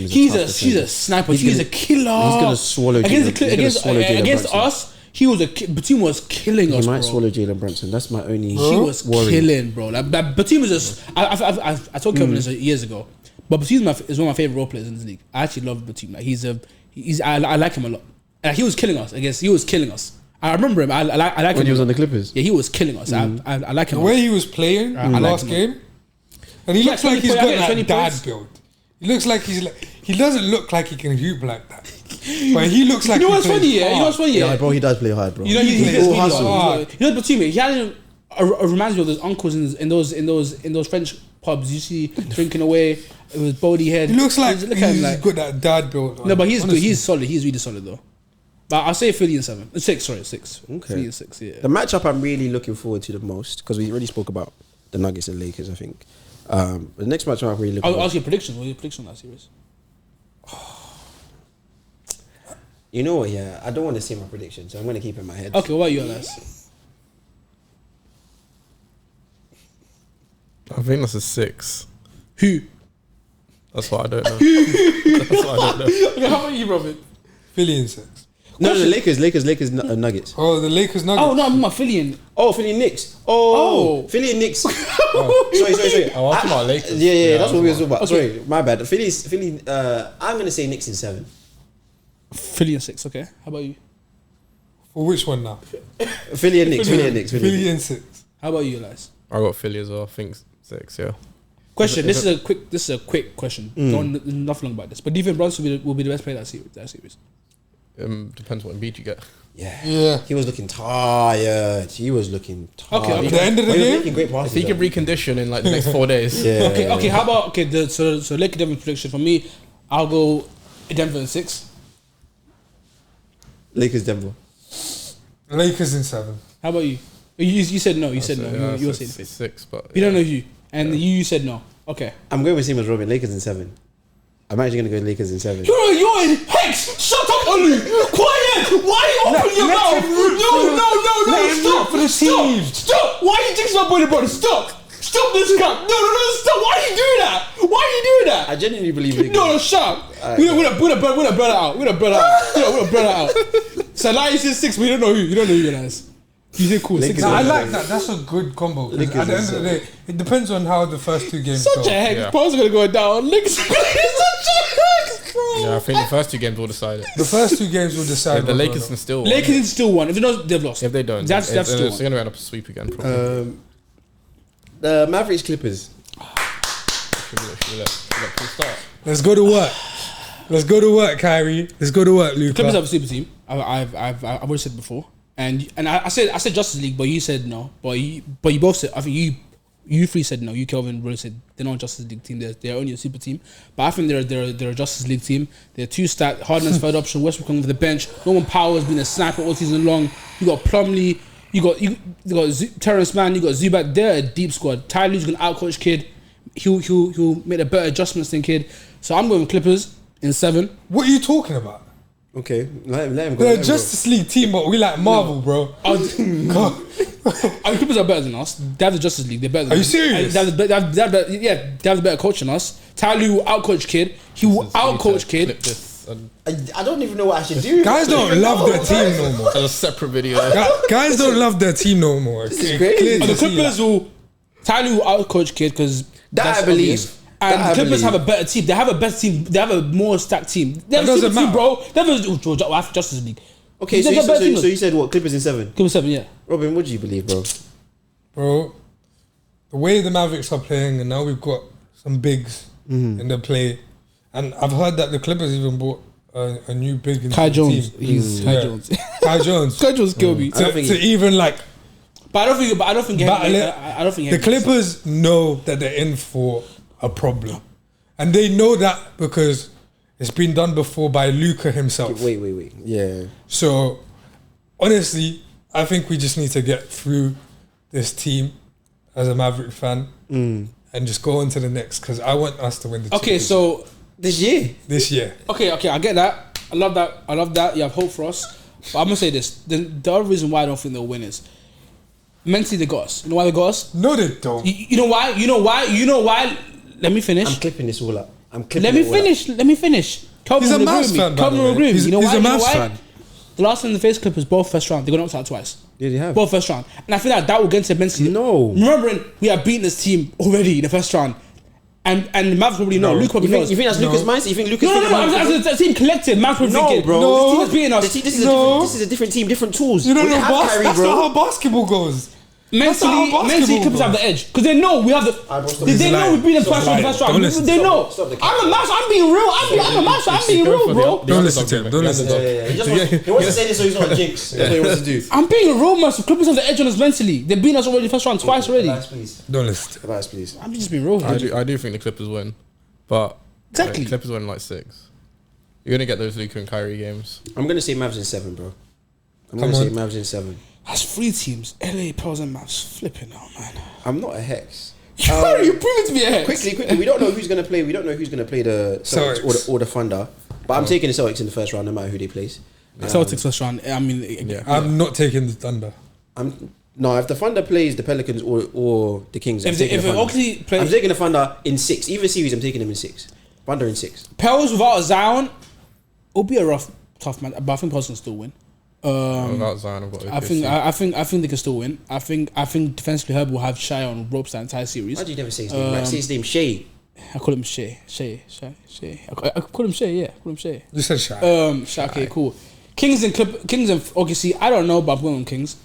He's tough a sniper. He's a killer. He's gonna swallow against us. He was Batum was killing us. He might bro. swallow Jalen Brunson. That's my only. He was worry. killing, bro. Like Batum is just. I told Kevin this years ago, but Batum is one of my favorite role players in this league. I actually love Batum. Like I like him a lot. Like, he was killing us. I guess he was killing us. I remember him. I like him. When he was on the Clippers. Yeah, he was killing us. I like him. The way he was playing last game, and he looks like he's got that dad build. He looks like he doesn't look like he can hoop like that, but he looks like. You know what's funny? Yeah, bro, he does play hard, bro. You know he's all hustle. You know Batum. He had reminds me of those uncles in those French pubs. You see drinking away with his body head. He looks like he's got that dad build. No, but he's good. He's solid. He's really solid though. But I'll say Philly in 7. 6, sorry, 6. Okay. Philly in 6, yeah. The matchup I'm really looking forward to the most, because we already spoke about the Nuggets and Lakers, I think. The next matchup I'm really looking I'll ask you a prediction. What are your prediction on that series? You know what, yeah, I don't want to say my prediction, so I'm going to keep it in my head. Okay, what about you, Elias? I think that's a 6. Who? That's what I don't know. That's what I don't know. Okay, how about you, Robin? Philly in 6. No, the Lakers, Nuggets. Oh, the Lakers Nuggets. Oh, no, I'm my Philly in. Oh, Philly and Knicks. Oh, Philly and Knicks. Sorry. Oh, I'm talking about Lakers. Yeah, that's what we were talking about. Sorry, my bad. Philly. I'm going to say Knicks in 7. Philly in 6, okay. How about you? For which one now? Philly and Knicks. Philly in 6. How about you, Elias? I got Philly as well. I think 6, yeah. Question. This is a quick question. Nothing long about this. But do you think Brunson will be the best player that series? Depends what Embiid you get. Yeah. He was looking tired. Okay. At the end of the game, making great passes. If he can recondition in like the next 4 days. Yeah. Okay. How about so Lakers Denver prediction for me? I'll go Denver in 6. Lakers Denver. Lakers in 7. How about you? You said no. You said no. Yeah, You were saying 6. 6, but You don't know who, and you said no. Okay. I'm going with same as Robin. Lakers in 7. I'm actually going to go Lakers in 7. You're in Hex. Shut up, Olu. Quiet. Why are you opening your mouth? No. Stop. For the team. Stop. Why are you jinxing my boy, brother? Stop this crap. No. Stop. Why are you doing that? I genuinely believe it. No, shut up. We're gonna blur that out. So Elias is 6, but you don't know who. You guys. You say cool. 6. I like that. That's a good combo. At the end of the day, it depends on how the first 2 games go. Such a hex. Paul's gonna go down. Lakers. Such a hex, bro. yeah, I think the first 2 games will decide it. The first 2 games will decide. The Lakers can still. Lakers can still win. If they don't, they've lost. If they don't, that's still. It's gonna end up a sweep again. Probably. The Mavericks Clippers. Should we let Paul start? Let's go to work, Kyrie. Let's go to work, Luka. Clippers have a super team. I've already said before, and I said Justice League, but you said no. But you both said. I think you 3 said no. You, Kelvin, really said they're not a Justice League team. They're only a super team. But I think they're a Justice League team. They're 2-stat. Harden's third option. Westbrook coming for the bench. Norman Powell's been a sniper all season long. You got Plumlee. You got Terrence Mann. You got Zubac. They're a deep squad. Ty Lue's gonna outcoach Kid. He'll make a better adjustments than Kid. So I'm going Clippers in 7. What are you talking about? Okay, let him go. They're a Justice League team, but we like Marvel, bro. Clippers are better than us. They have the Justice League. They're better than us. Are you serious? They have the better coach than us. Ty Lue will outcoach Kid. He will outcoach Kid. I don't even know what I should do. Guys don't love their team no more. As a separate video. Guys don't love their team no more. This is crazy. The Clippers will. Ty Lue will outcoach Kid because that I believe. Obvious. And the Clippers have a better team. They have a better team. They have a more stacked team. They have a super team, bro. They have Justice League. Okay, so you said what? Clippers in 7. Clippers 7, yeah. Robin, what do you believe, bro? Bro, the way the Mavericks are playing, and now we've got some bigs in the play, and I've heard that the Clippers even bought a new big into Kai the Jones. team. He's Kai Jones. Kai Jones. Kai Jones killed me. To even like, But I don't think. the Clippers know that they're in for a problem, and they know that because it's been done before by Luka himself. Wait. Yeah. So, honestly, I think we just need to get through this team as a Maverick fan and just go on to the next, because I want us to win the Okay, championship so This year. Okay, I get that. I love that. You have hope for us. But I'm gonna say this: the other reason why I don't think they'll win is mentally they got us. You know why they got us? No, they don't. You know why? Let me finish. I'm clipping this all up. Let me finish. Calvin He's a will Mavs agree with me. fan, by Calvin the will way. agree with me. He's a Mavs fan. The last time they faced Clippers, both first round, they got knocked out twice. Yeah, they have. Both first round. And I feel like that will get into mentally. No. Remembering we have beaten this team already in the first round. And the Mavs probably know. Luke probably knows. You think that's Lucas' mindset? You think Lucas? No. As a team collective, Mavs probably No, thinking, bro. this team is beating us. This is a different team, different tools. You don't We know have Kyrie, that's bro. not how basketball goes. Mentally, Clippers have the edge because they know we have the. They know we beat them twice in the first round. They know. I'm a Mavs. I'm being real. I'm a Mavs. I'm being real, bro. Don't listen to him. Don't listen to him. He wants to say this so he's not a jinx. That's what he wants to do. I'm being real, man. Clippers have the edge on us mentally. They've beaten us already first round twice already. Advice, please. Don't listen. Advice, please. I'm just being real. I do think the Clippers win, but Exactly. Clippers win like 6. You're gonna get those Luka and Kyrie games. I'm gonna say Mavs in 7, bro. I'm Come gonna on. say Mavs in 7. That's 3 teams. LA, Pearls, and Mavs. Flipping out, man. I'm not a hex. You're proving to be a hex. Quickly. We don't know who's gonna play. We don't know who's gonna play the Celtics or the Thunder. But I'm taking the Celtics in the first round, no matter who they place. Celtics first round. I mean, Yeah. I'm not taking the Thunder. If the Thunder plays the Pelicans or the Kings, I'm taking the Thunder in 6. Even series, I'm taking them in 6. Thunder in 6. Pearls without Zion, it'll be a tough match. But I think Pearls can still win. Without Zion, I've got OKC. I think they can still win. I think defensively Herb will have Shai on ropes that entire series. Why do you never say his name? Right? Say his name, Shea. I call him Shea. I call him Shea. Yeah, I call him Shea. You said Shai. Shai. Okay, cool. Kings and OKC. I don't know, but I'm going with Kings.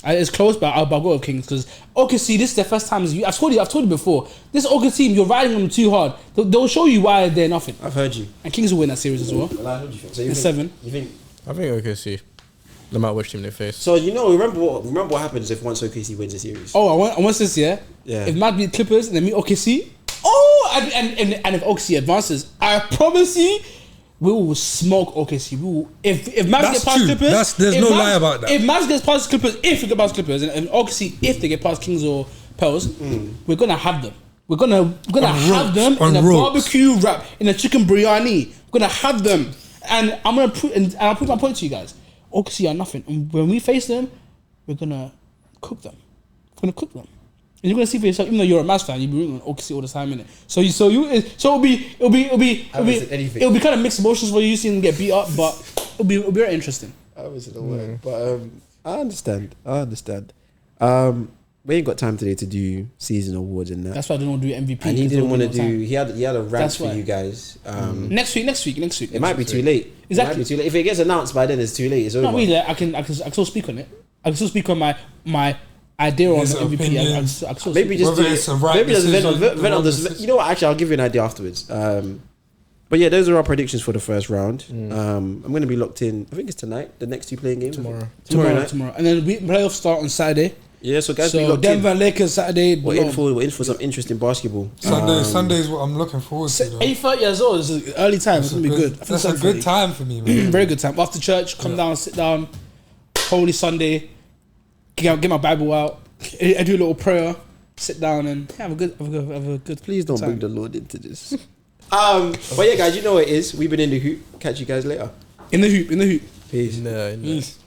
It's close, but I'll go with Kings because OKC. This is their first time. I've told you before. This OKC team, you're riding them too hard. They'll show you why they're nothing. I've heard you. And Kings will win that series as well. Well, what do you think? So It's 7. You think? I think OKC, no matter which team they face. So remember what happens if once OKC wins the series? Oh, I want this, yeah? Yeah. If Matt beat Clippers and then meet OKC, and if OKC advances, I promise you, we will smoke OKC. We will, if Matt gets past true. Clippers, There's no lie about that. If Matt gets past Clippers, and OKC, if they get past Kings or Pearls, we're gonna have them. We're gonna have them in a barbecue wrap, in a chicken biryani. We're gonna have them, and I'm gonna I'll put my point to you guys. OKC are nothing, and when we face them, we're gonna cook them. And you're gonna see for yourself. Even though you're a Mavs fan, you'll be rooting on OKC all the time, innit? So it'll be kind of mixed emotions for you seeing them get beat up, but it'll be very interesting. I was in the word, but I understand. We ain't got time today to do season awards and that. That's why I didn't want to do MVP. And he didn't want to do. He had a rant That's for why. you guys. Next week. It might be too late. Exactly. It might be too late. If it gets announced by then, it's too late. It's over. Not really. I can still speak on it. I can still speak on my idea on His MVP. opinion. I can still Maybe speak. just Whether do it's it. a right Maybe just decision, vent the on wrong this. decision. You know what? Actually, I'll give you an idea afterwards. But yeah, those are our predictions for the first round. I'm going to be locked in. I think it's tonight. The next 2 playing games Tomorrow night. And then playoffs start on Saturday. Yeah, so guys, be So locked Denver in. Lakers Saturday. We're in for some interesting basketball. Sunday is what I'm looking forward to. though. 8:30 years old. It's an early time. It's gonna be good. I think That's a 7:30. good time for me, man. Very good time. After church, come down, sit down. Holy Sunday. Get my Bible out. I do a little prayer. Sit down and have a good. Please don't time. bring the Lord into this. But yeah, guys, you know what it is. We've been in the hoop. Catch you guys later. In the hoop. Peace. No. Peace.